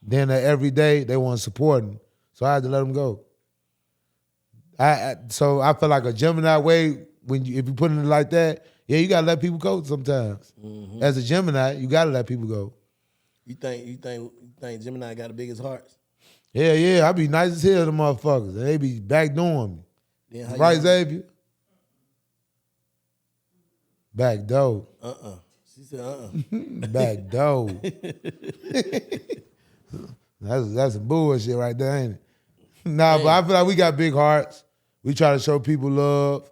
then every day, they weren't supporting. So I had to let them go. So I feel like a Gemini way, if you put it like that, yeah, you gotta let people go sometimes. Mm-hmm. As a Gemini, you gotta let people go. You think Gemini got the biggest hearts? Yeah, I be nice as hell to motherfuckers, and they be backdooring me. Right, Xavier? Back door. She said, Back door. That's some bullshit right there, ain't it? Nah, but I feel like we got big hearts. We try to show people love.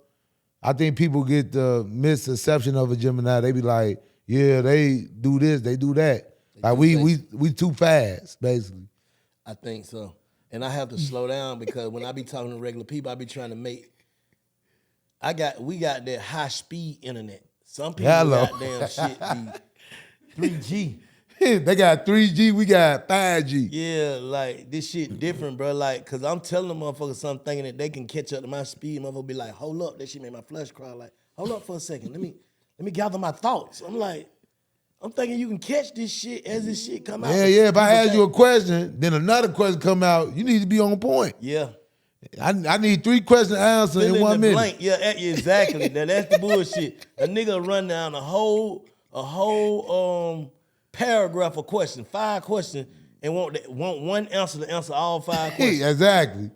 I think people get the misconception of a Gemini. They be like, yeah, they do this, they do that. Like we too fast, basically. I think so. And I have to slow down because when I be talking to regular people, I be trying to make. We got that high speed internet. Some people goddamn shit be 3G. They got 3G, we got 5G. Yeah, like this shit different, bro. Like, cause I'm telling them motherfuckers something thinking that they can catch up to my speed. Motherfucker be like, hold up, that shit made my flesh cry. Like, hold up for a second. Let me gather my thoughts. I'm like, I'm thinking you can catch this shit as this shit come out. Yeah. If I ask you a question, then another question come out, you need to be on point. Yeah. I need 3 question answers Fill in 1 the minute. blank. Yeah, exactly. That's the bullshit. A nigga run down a whole paragraph of questions, 5 questions, and want one answer to answer all 5 questions. Exactly.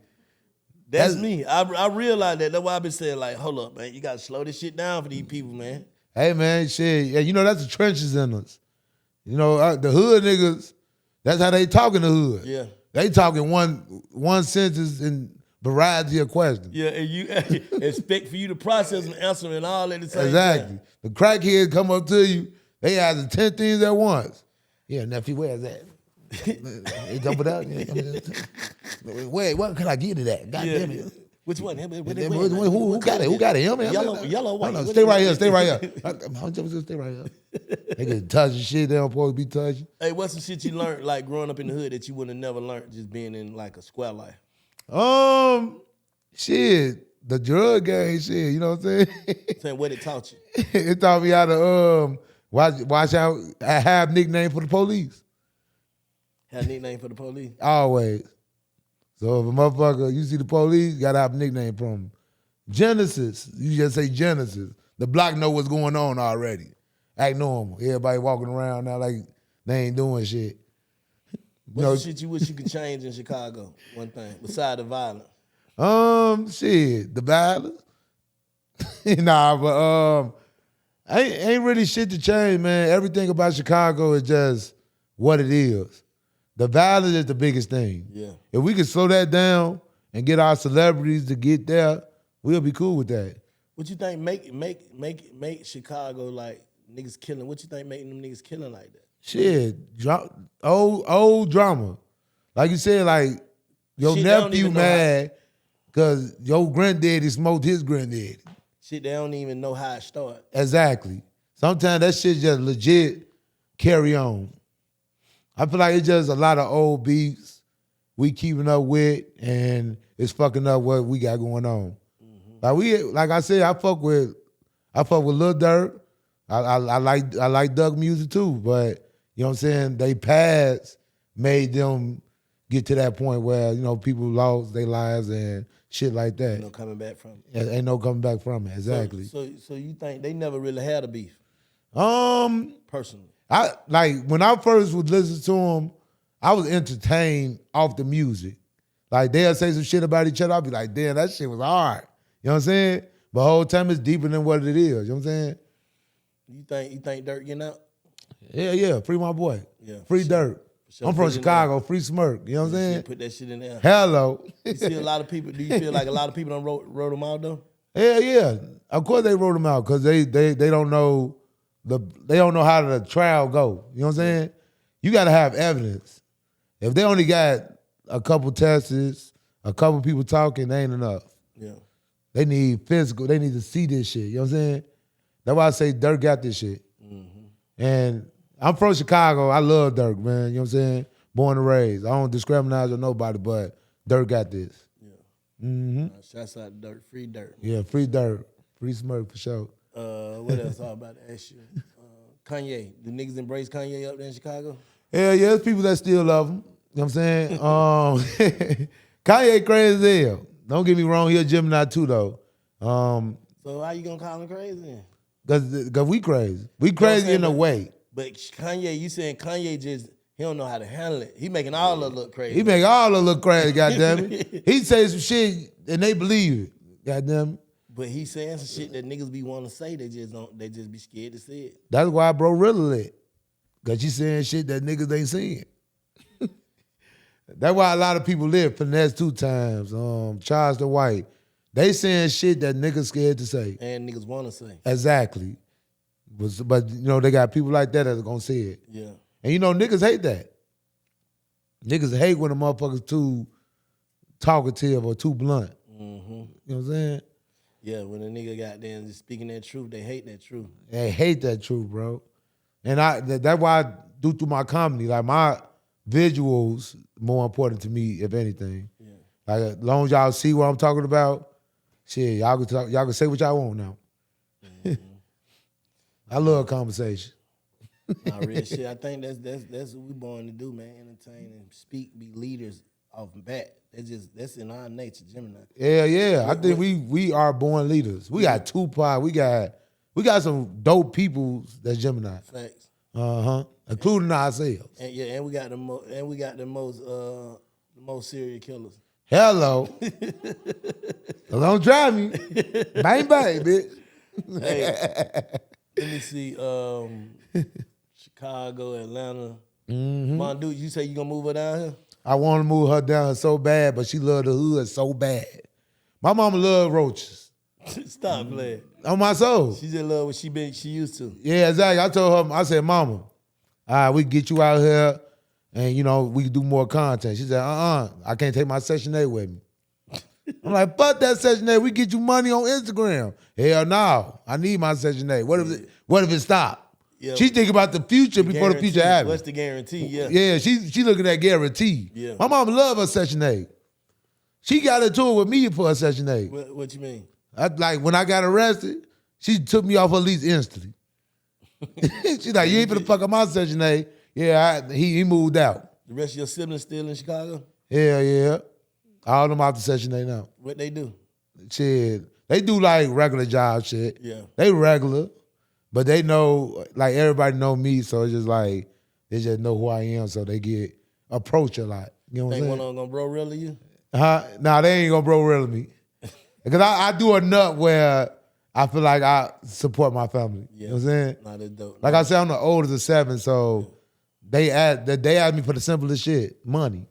That's me. I realize that. That's why I been saying, like, hold up, man. You gotta slow this shit down for these people, man. Hey man, shit. Yeah, you know that's the trenches in us. You know the hood niggas. That's how they talk in the hood. Yeah. They talking one sentence and variety of questions. Yeah, and you expect for you to process and answer and all at the same Exactly. time. The crackheads come up to you. They ask 10 things at once. Yeah, nephew, where's that? It's over there. Wait, what can I get to that? God damn it. Which one? Who got it? Who got it? Him? Yellow, white. No, stay right here. Stay right here. I'm just stay right here. They get touching shit they don't supposed to be touching. Hey, what's some shit you learned like growing up in the hood that you would have never learned just being in like a square life? Shit, the drug game shit. You know what I'm saying? Saying what it taught you. It taught me how to watch out. I have nickname for the police. Had a nickname for the police. Always. So if a motherfucker, you see the police, you gotta have a nickname from them. Genesis, you just say Genesis. The block know what's going on already. Act normal. Everybody walking around now like they ain't doing shit. What's the shit you wish you could change in Chicago? One thing, besides the violence. Shit, the violence. Nah, but ain't really shit to change, man. Everything about Chicago is just what it is. The violence is the biggest thing. Yeah. If we could slow that down and get our celebrities to get there, we'll be cool with that. What you think make Chicago like niggas killing? What you think making them niggas killing like that? Shit, old drama. Like you said, like your Shit, they don't nephew even know mad because your granddaddy smoked his granddaddy. Shit, they don't even know how it started. Exactly. Sometimes that shit just legit carry on. I feel like it's just a lot of old beats we keeping up with, and it's fucking up what we got going on. Mm-hmm. Like I said, I fuck with Lil Durk. I like Doug music too, but you know what I'm saying? They past made them get to that point where, you know, people lost their lives and shit like that. Ain't no coming back from it. Ain't no coming back from it. Exactly. So you think they never really had a beef? Personally. When I first would listen to them, I was entertained off the music. Like they'll say some shit about each other, I'll be like, damn, that shit was hard. You know what I'm saying? But the whole time it's deeper than what it is. You know what I'm saying? You think Dirk getting out? Yeah. Free my boy. Yeah. Free Dirk. Sure. I'm from Chicago. Free Smirk. You know what I'm saying? Put that shit in there. Hello. You see a lot of people. Do you feel like a lot of people done wrote them out though? Hell yeah. Of course they wrote them out because they don't know how the trial go. You know what I'm saying? You got to have evidence. If they only got a couple tests, a couple people talking, they ain't enough. Yeah. They need physical. They need to see this shit. You know what I'm saying? That's why I say Dirk got this shit. Mm-hmm. And I'm from Chicago. I love Dirk, man. You know what I'm saying? Born and raised. I don't discriminate on nobody, but Dirk got this. Yeah. Mm-hmm. Shouts out to Dirk. Free Dirk. Yeah, free Dirk. Free Smirk for sure. What else I about to ask you? Kanye. Do niggas embrace Kanye up there in Chicago? Hell yeah, there's people that still love him. You know what I'm saying? Kanye crazy as hell. Don't get me wrong, he a Gemini too though. So how you gonna call him crazy then? Cause we crazy. We crazy in a way. But Kanye, you saying Kanye he don't know how to handle it. He making all of look crazy. He make all of them look crazy, goddamn it. He say some shit and they believe it. Goddamn it. But he saying some shit that niggas be wanting to say, they just be scared to say it. That's why bro really lit. Cause you saying shit that niggas ain't seeing. That's why a lot of people live. Finesse 2 times. Charles the White. They saying shit that niggas scared to say. And niggas want to say. Exactly. But you know, they got people like that are gonna say it. Yeah. And you know, niggas hate that. Niggas hate when a motherfucker's too talkative or too blunt. Mm-hmm. You know what I'm saying? Yeah, when a nigga got there and just speaking that truth, they hate that truth. They hate that truth, bro. And that's why I do through my comedy. Like my visuals more important to me, if anything. Yeah. Like as long as y'all see what I'm talking about, shit, y'all can say what y'all want now. Mm-hmm. I love conversation. Nah, real shit. I think that's what we born to do, man. Entertain and speak, be leaders off the bat. That's in our nature, Gemini. Yeah. I think we are born leaders. We got Tupac. We got some dope people that's Gemini. Facts. Including ourselves. And we got the most serial killers. Hello. Don't try me. Bang bang, bitch. Hey, let me see. Chicago, Atlanta. Mon dude, you say you gonna move her down here? I want to move her down so bad, but she love the hood so bad. My mama love roaches. Stop playing. On my soul. She just love what she used to. Yeah, exactly. I told her, I said, Mama, all right, we can get you out here and, we can do more content. She said, I can't take my Section 8 with me. I'm like, fuck that Section 8. We get you money on Instagram. Hell no. I need my Section 8. What if it stopped? Yeah. She think about the future before the future happens. What's the guarantee? Yeah. Yeah, she looking at guarantee. Yeah. My mama love her Section 8. She got into it with me for a Section 8. What you mean? When I got arrested, she took me off her lease instantly. She's like, you ain't finna fuck up my Section 8. Yeah, he moved out. The rest of your siblings still in Chicago? Yeah. All them out to Section 8 now. What they do? Shit. They do like regular job shit. Yeah. They regular. But they know, like everybody know me, so it's just like, they just know who I am, so they get approached a lot. You know what I'm saying? Think one of them gonna bro real you? Nah, they ain't gonna bro real me. Because I do enough where I feel like I support my family. Yeah. You know what I'm saying? Nah, that's dope. Like I said, I'm the oldest of 7, so they ask me for the simplest shit, money.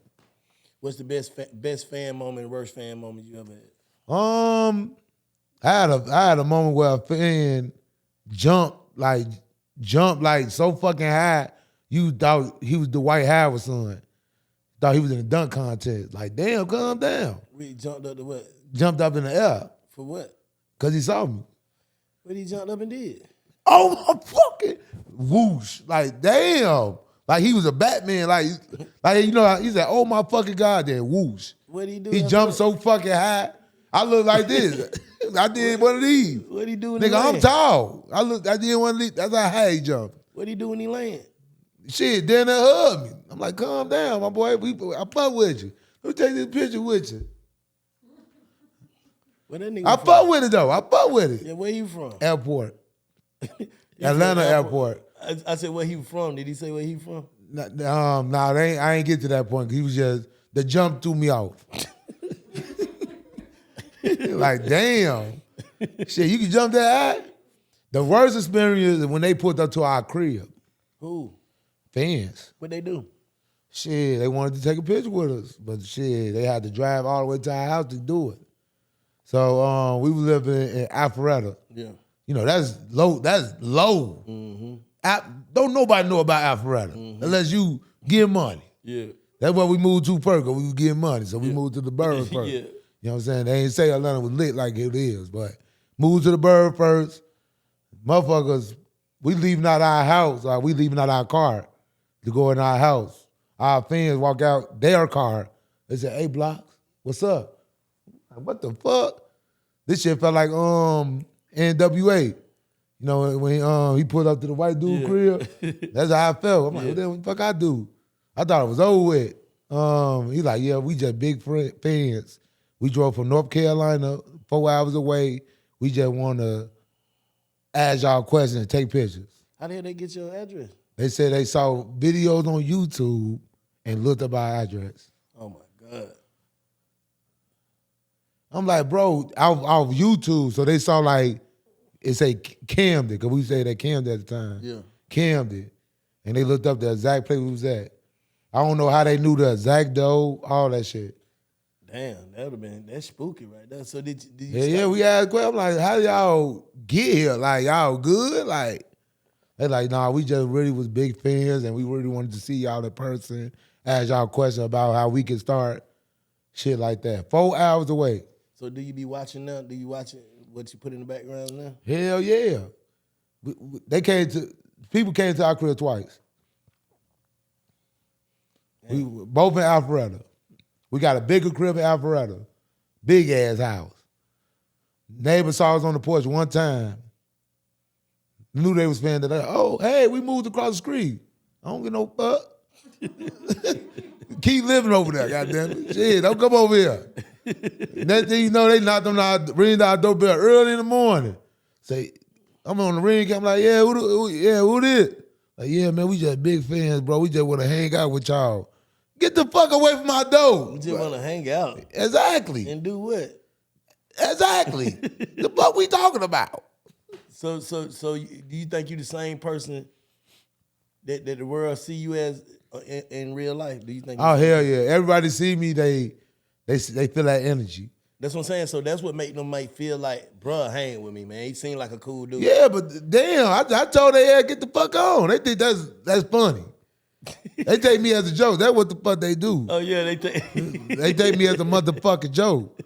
What's the best fan moment, worst fan moment you ever had? I had a moment where a fan jumped like so fucking high, you thought he was the White Howard son. Thought he was in a dunk contest. Like, damn, calm down. We jumped up to what? Jumped up in the air. For what? Because he saw me. What he jumped up and did? Oh, my fucking whoosh. Like, damn. Like, he was a Batman. Like he said, oh, my fucking God, then whoosh. What'd he do? He jumped so fucking high. I look like this. I did one of these. What'd he do when Nigga, he land? I'm tall. I did one of these. That's how high he jumped. What'd he do when he land? Shit, then they hugged me. I'm like, calm down, my boy. I fuck with you. Let me take this picture with you. Where that nigga I from? fuck with it, though. I fuck with it. Yeah, where you from? Airport. Atlanta airport. I said, where he from? Did he say where he from? Nah, I ain't get to that point. He was just, the jump threw me off. Like, damn. Shit, you can jump that high? The worst experience is when they pulled up to our crib. Who? Fans. What they do? Shit, they wanted to take a picture with us. But shit, they had to drive all the way to our house to do it. So we were living in Alpharetta. Yeah. That's low. That's low. Mm-hmm. Don't nobody know about Alpharetta unless you give money. Yeah. That's where we moved to first, because we was getting money. So we moved to the bird first. Yeah. You know what I'm saying? They ain't say Atlanta was lit like it is, but moved to the bird first. Motherfuckers, we leaving out our house, or we leaving out our car to go in our house. Our fans walk out their car. They say, hey, Blocks, what's up? Like, what the fuck? This shit felt like NWA. When he pulled up to the white dude crib, that's how I felt. I'm like, what the fuck I do? I thought it was over with. He's like, yeah, we just big fans. We drove from North Carolina, 4 hours away. We just want to ask y'all questions and take pictures. How the hell they get your address? They said they saw videos on YouTube and looked up our address. Oh, my God. I'm like, bro, off YouTube, so they saw like, it say Camden, because we say that Camden at the time. Yeah. Camden. And they looked up the exact place we was at. I don't know how they knew the exact dough, all that shit. Damn, that's spooky right there. So did you Yeah, we asked questions. I'm like, how y'all get here? Like, y'all good? Like, they like, nah, we just really was big fans and we really wanted to see y'all in person, ask y'all questions about how we can start shit like that. 4 hours away. So do you be watching now? Do you watch what you put in the background now? Hell yeah. People came to our crib twice. We both in Alpharetta. We got a bigger crib in Alpharetta. Big ass house. Neighbor saw us on the porch one time. Knew they was fan of that. Oh, hey, we moved across the street. I don't get no fuck. Keep living over there, goddamn it. Shit, don't come over here. Next thing you know, they knocked on the ring our doorbell early in the morning. Say, I'm on the ring. I'm like, yeah, who this? Like, yeah, man, we just big fans, bro. We just want to hang out with y'all. Get the fuck away from my door. We just want to hang out. Exactly. And do what? Exactly. The fuck we talking about? So do you think you the same person that the world see you as in real life? Do you think? Oh hell yeah! Everybody see me, they feel that energy. That's what I'm saying. So that's what make them might feel like, bruh, hang with me, man. He seemed like a cool dude. Yeah, but damn, I told they get the fuck on. They think that's funny. They take me as a joke. That's what the fuck they do. Oh yeah, they take me as a motherfucking joke.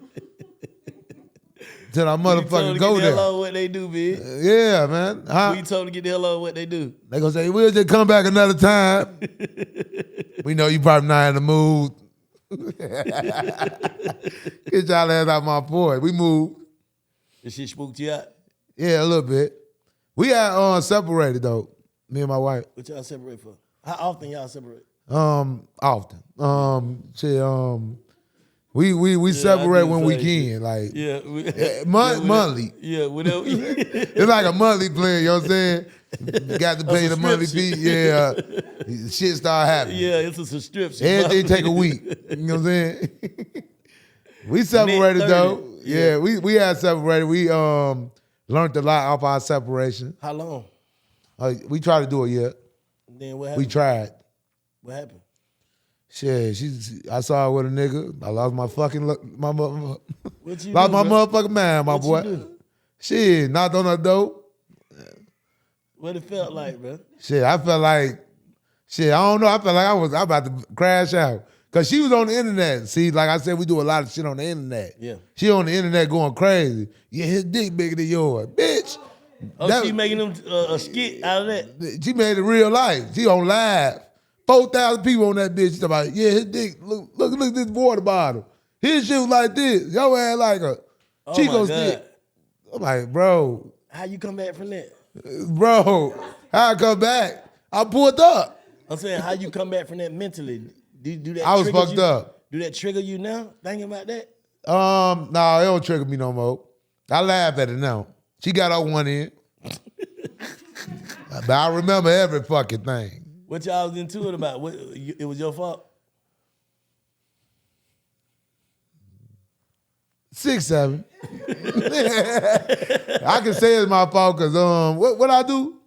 Till I motherfucking go there. Get the hell on what they do, man. Yeah, man. Huh? We told them to get the hell on what they do. They gonna say, we'll just come back another time. We know you probably not in the mood. Get y'all ass out my boy. We moved. This shit spooked you out? Yeah, a little bit. We had separated though, me and my wife. What y'all separate for? How often y'all separate? Often. We separate when we can, like monthly. Yeah, whatever. It's like a monthly plan, you know what I'm saying? You got to pay the monthly fee. Yeah, shit start happening. Yeah, it's a subscription. Everything take a week. You know what I'm saying? We separated though. Yeah, we had separated. We learned a lot off our separation. How long? We tried to do a year. Then what happened? We tried. What happened? Shit, I saw her with a nigga. I lost my fucking What you lost do, bro? my motherfucking mind, my What boy. you do? Shit, knocked on her door. What it felt like, bro? Shit, I felt like, I don't know. I felt like I was about to crash out. Cause she was on the internet. See, like I said, we do a lot of shit on the internet. Yeah. She on the internet going crazy. Yeah, his dick bigger than yours. Bitch. Oh, she making them a skit out of that? She made it real life. She on live. 4,000 people on that bitch. She talking about, yeah, his dick, look at this water bottle. His shit was like this. Your ass like a Chico stick. I'm like, bro. How you come back from that? Bro, how I come back? I pulled up. I'm saying, how you come back from that mentally? Do that? I was fucked up. Do that trigger you now? Thinking about that? No, it don't trigger me no more. I laugh at it now. She got her one in. But I remember every fucking thing. What y'all was into it about? It was your fault? 6, 7. I can say it's my fault because what I do?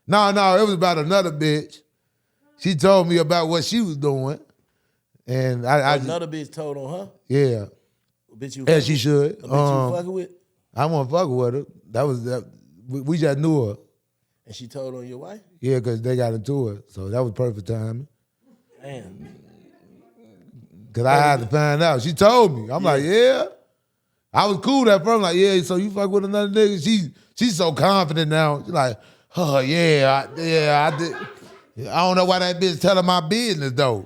No, it was about another bitch. She told me about what she was doing, and another bitch told on her. Yeah, bitch you. As she should. A bitch you fucking with. I wasn't fucking with her. That was that. We just knew her. And she told on your wife? Yeah, because they got into it, so that was perfect timing. Damn. Because I had to find out. She told me. I'm like, yeah. I was cool at first. I'm like, yeah, so you fuck with another nigga? She's so confident now. She's like, oh, yeah, I did. I don't know why that bitch telling my business, though.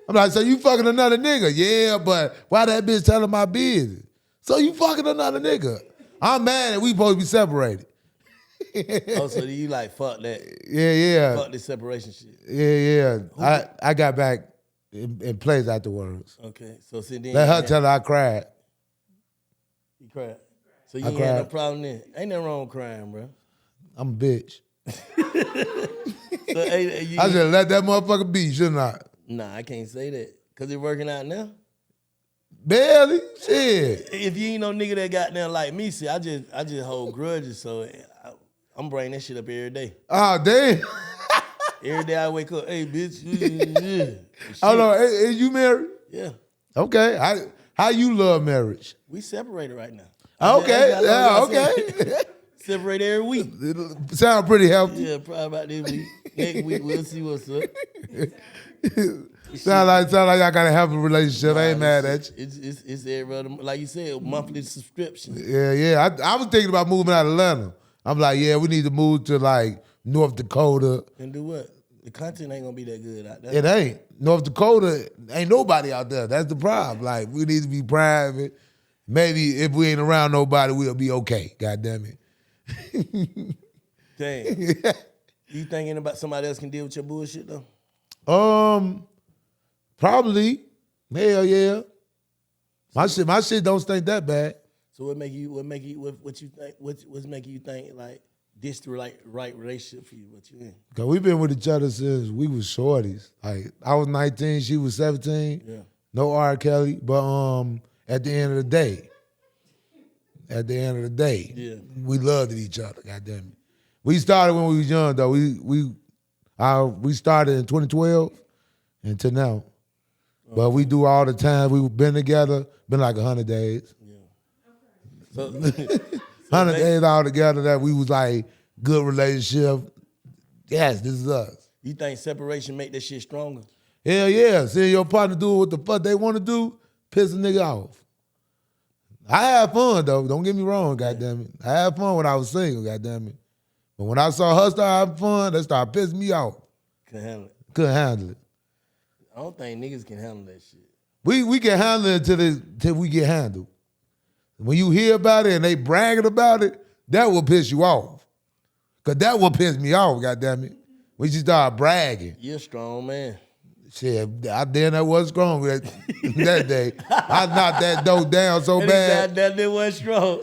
I'm like, so you fucking another nigga? Yeah, but why that bitch telling my business? So you fucking another nigga? I'm mad that we supposed to be separated. Oh, so you like, fuck that. Yeah. Fuck this separation shit. Yeah. I got back in place afterwards. Okay, so then Let her tell her I cried. You cried. So you ain't had no problem then. Ain't nothing wrong with crying, bro. I'm a bitch. So, I should let that motherfucker be, shouldn't I? Nah, I can't say that. Cause it's working out now. Barely? Shit. If you ain't no nigga that got there like me, see, I just hold grudges, so I'm bringing that shit up every day. Oh, damn. Every day I wake up, hey, bitch. Hold on, is you married? Yeah. Okay. How you love marriage? We separated right now. Okay. Okay. Separate every week. It sound pretty healthy. Yeah, probably about this week. Next week we'll see what's up. Sound like y'all got a healthy relationship. I ain't mad at you. It's every other, like you said, monthly subscription. Yeah. I was thinking about moving out of Atlanta. I'm like, yeah, we need to move to like North Dakota. And do what? The content ain't gonna be that good out there. It ain't. North Dakota ain't nobody out there. That's the problem. Like, we need to be private. Maybe if we ain't around nobody, we'll be okay. God damn it. Damn. You thinking about somebody else can deal with your bullshit though? Probably. Hell yeah. My shit don't stink that bad. So what make you think what's making you think like this the right relationship for you? What you in? Cause we've been with each other since we was shorties. Like I was 19, she was 17. Yeah. No R. Kelly, but at the end of the day, Yeah. we loved each other. Goddamn it. We started when we was young though. We started in 2012 until now. But we do all the time. We've been together, been like 100 days. So 100 days all together that we was like good relationship. Yes, this is us. you think separation make that shit stronger? Hell yeah. Seeing your partner do what the fuck they want to do, piss a nigga off. I had fun though. Don't get me wrong, goddamn it. I had fun when I was single, goddamn it. But when I saw her start having fun, that started pissing me off. Couldn't handle it. Couldn't handle it. I don't think niggas can handle that shit. We can handle it till we get handled. When you hear about it and they bragging about it, that will piss you off. Cause that will piss me off, goddamn it. When you start bragging. You're a strong man. Shit, I damn that was strong that day. I knocked that dough down so bad. That was strong.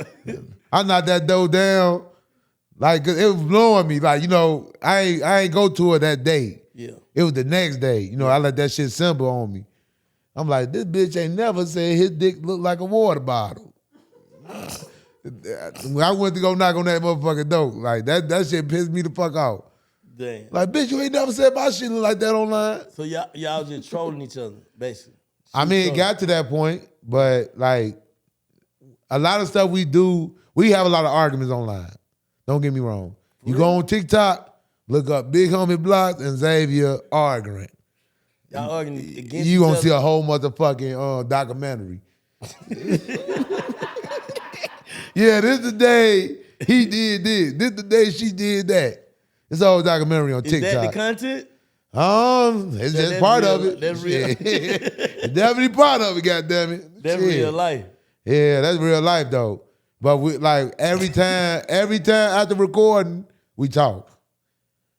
I knocked that dough down. Like, 'cause it was blowing me. Like, I ain't go to her that day. Yeah. It was the next day. I let that shit simple on me. I'm like, this bitch ain't never said his dick looked like a water bottle. When I went to go knock on that motherfucking door, like that shit pissed me the fuck off. Damn. Like, bitch, you ain't never said my shit look like that online. So y'all just trolling each other, basically. I mean, it got to that point, but like a lot of stuff we do, we have a lot of arguments online. Don't get me wrong. You go on TikTok, look up Big Homie Blocks and Xavier arguing. Y'all arguing against You each gonna other? see a whole motherfucking documentary. Yeah, this the day he did this. This the day she did that. It's a whole documentary on Is TikTok. that the content? It's So just that's part real- of it. that's real. It's definitely part of it, goddammit. That's Shit. real life. Yeah, that's real life though. But we like every time after recording, we talk.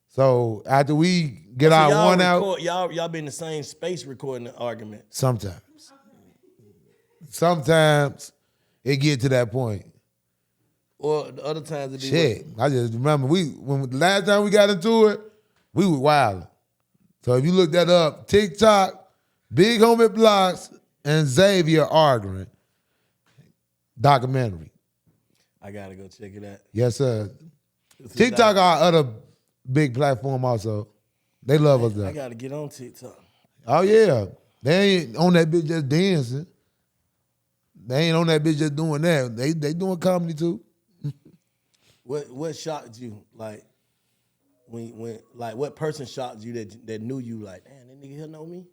So after we get our y'all one out, record, y'all be in the same space recording the argument. sometimes it get to that point. Or the other times it be Shit, I just remember when the last time we got into it, we was wild. So if you look that up, TikTok, Big Homie Blocks, and Xavier arguing. Documentary. I gotta go check it out. Yes, sir. TikTok our other big platform also. They love us I though. gotta get on TikTok. Oh yeah. They ain't on that bitch just dancing. They ain't on that bitch just doing that. They doing comedy too. What shocked you? Like when like what person shocked you that knew you like, damn, that nigga here know me?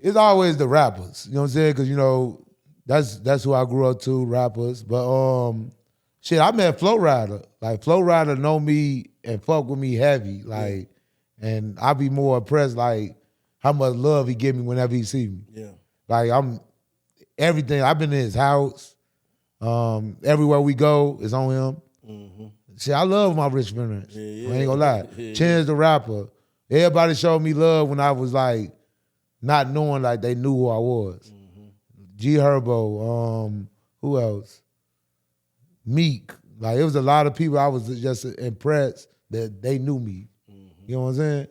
It's always the rappers. You know what I'm saying? Cause that's who I grew up to, rappers. But shit, I met Flow Rider. Like Flow Rider know me and fuck with me heavy. Like, and I be more impressed like how much love he give me whenever he see me. Yeah. Like I'm everything. I've been in his house. Everywhere we go, it's on him. Mm-hmm. See, I love my rich parents. Yeah. I ain't gonna lie. Yeah. Chance the rapper. Everybody showed me love when I was like not knowing like they knew who I was. Mm-hmm. G Herbo, who else? Meek. Like it was a lot of people I was just impressed that they knew me. Mm-hmm. You know what I'm saying?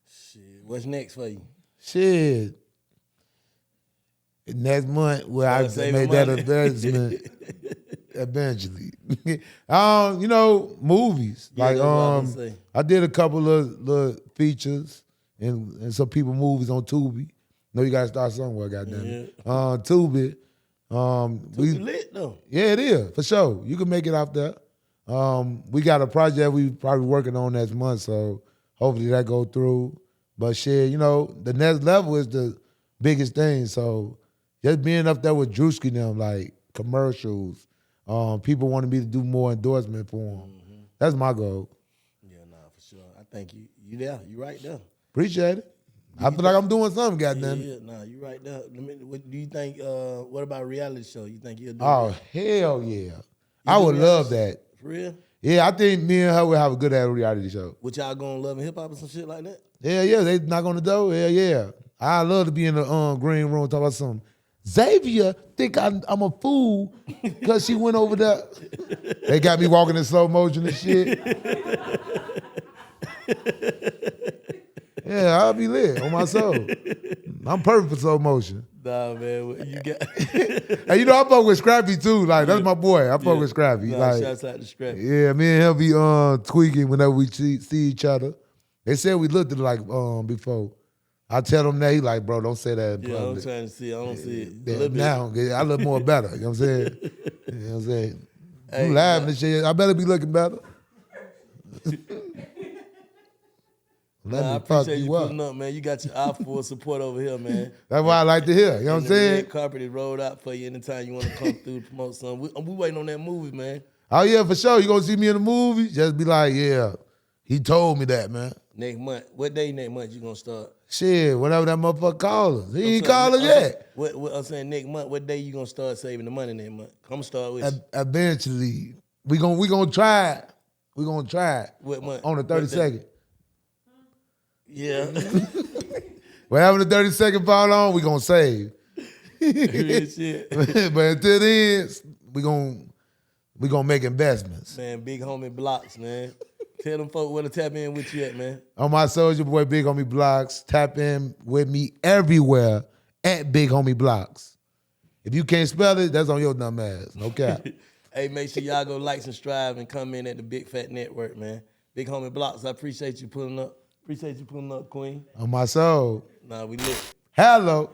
Shit. What's next for you? Shit. Next month, where I saving made that money. investment eventually. Movies. Yeah, Like that's what I was gonna say. I did a couple of little features and some people movies on Tubi. No, you gotta start somewhere, goddamn it. Tubi. We lit though. Yeah, it is, for sure. You can make it out there. We got a project we probably working on next month, so hopefully that go through. But shit, the next level is the biggest thing. So just being up there with Drewski and them, like commercials, people wanted me to do more endorsement for them. Mm-hmm. That's my goal. Yeah, nah, for sure. I think you there. You right there. Appreciate it. I feel like I'm doing something, goddamn it. Yeah, nah, you right there. What do you think? What about a reality show? You think you'll do? Oh, that? hell yeah. You I do would reality love show? that. For real? Yeah, I think me and her will have a good ass reality show. What y'all going Love and Hip Hop or some shit like that? Yeah, they knock on the door. Yeah. I love to be in the green room talk about something. Xavier think I'm a fool because she went over there. They got me walking in slow motion and shit. Yeah, I'll be lit on my soul. I'm perfect for slow motion. Nah, man, what you got? Hey, you know, I fuck with Scrappy too. Like, that's my boy. I fuck with Scrappy. Nah, Like, shouts out to Scrappy. yeah, me and him be tweaking whenever we see each other. They said we looked at like before. I tell them that, he like, bro, don't say that in Yeah, public. I'm trying to see. I don't see it. Yeah, now, I look more better. You know what I'm saying? You know what I'm saying? Hey, You laughing and shit. I better be looking better. Let I me fuck appreciate you you up. pulling up, man. You got your eye full support over here, man. That's what I like to hear. You know what I'm The saying? red carpet is rolled out for you anytime you want to come through to promote something. We waiting on that movie, man. Oh, yeah, for sure. You gonna see me in the movie? Just be like, yeah, he told me that, man. Next month. What day next month you gonna start? Shit, whenever that motherfucker call us. He ain't call us yet. What I'm saying next month, what day you gonna start saving the money next month? I'm gonna start with you. Eventually. We gonna try it. We gonna try it. What month? On the 32nd. Yeah. Whenever the 32nd fall on, we gonna save. Real shit. But until then, we gonna make investments. Man, big homie Blocks, man. Tell them folk where to tap in with you at, man. On my Soldier Boy Big Homie Blocks, tap in with me everywhere at Big Homie Blocks. If you can't spell it, that's on your dumb ass. No cap. Hey, make sure y'all go like, subscribe, and come in at the Big Fat Network, man. Big homie Blocks, I appreciate you pulling up. Appreciate you pulling up, Queen. On my soul. Nah, we lit. Hello.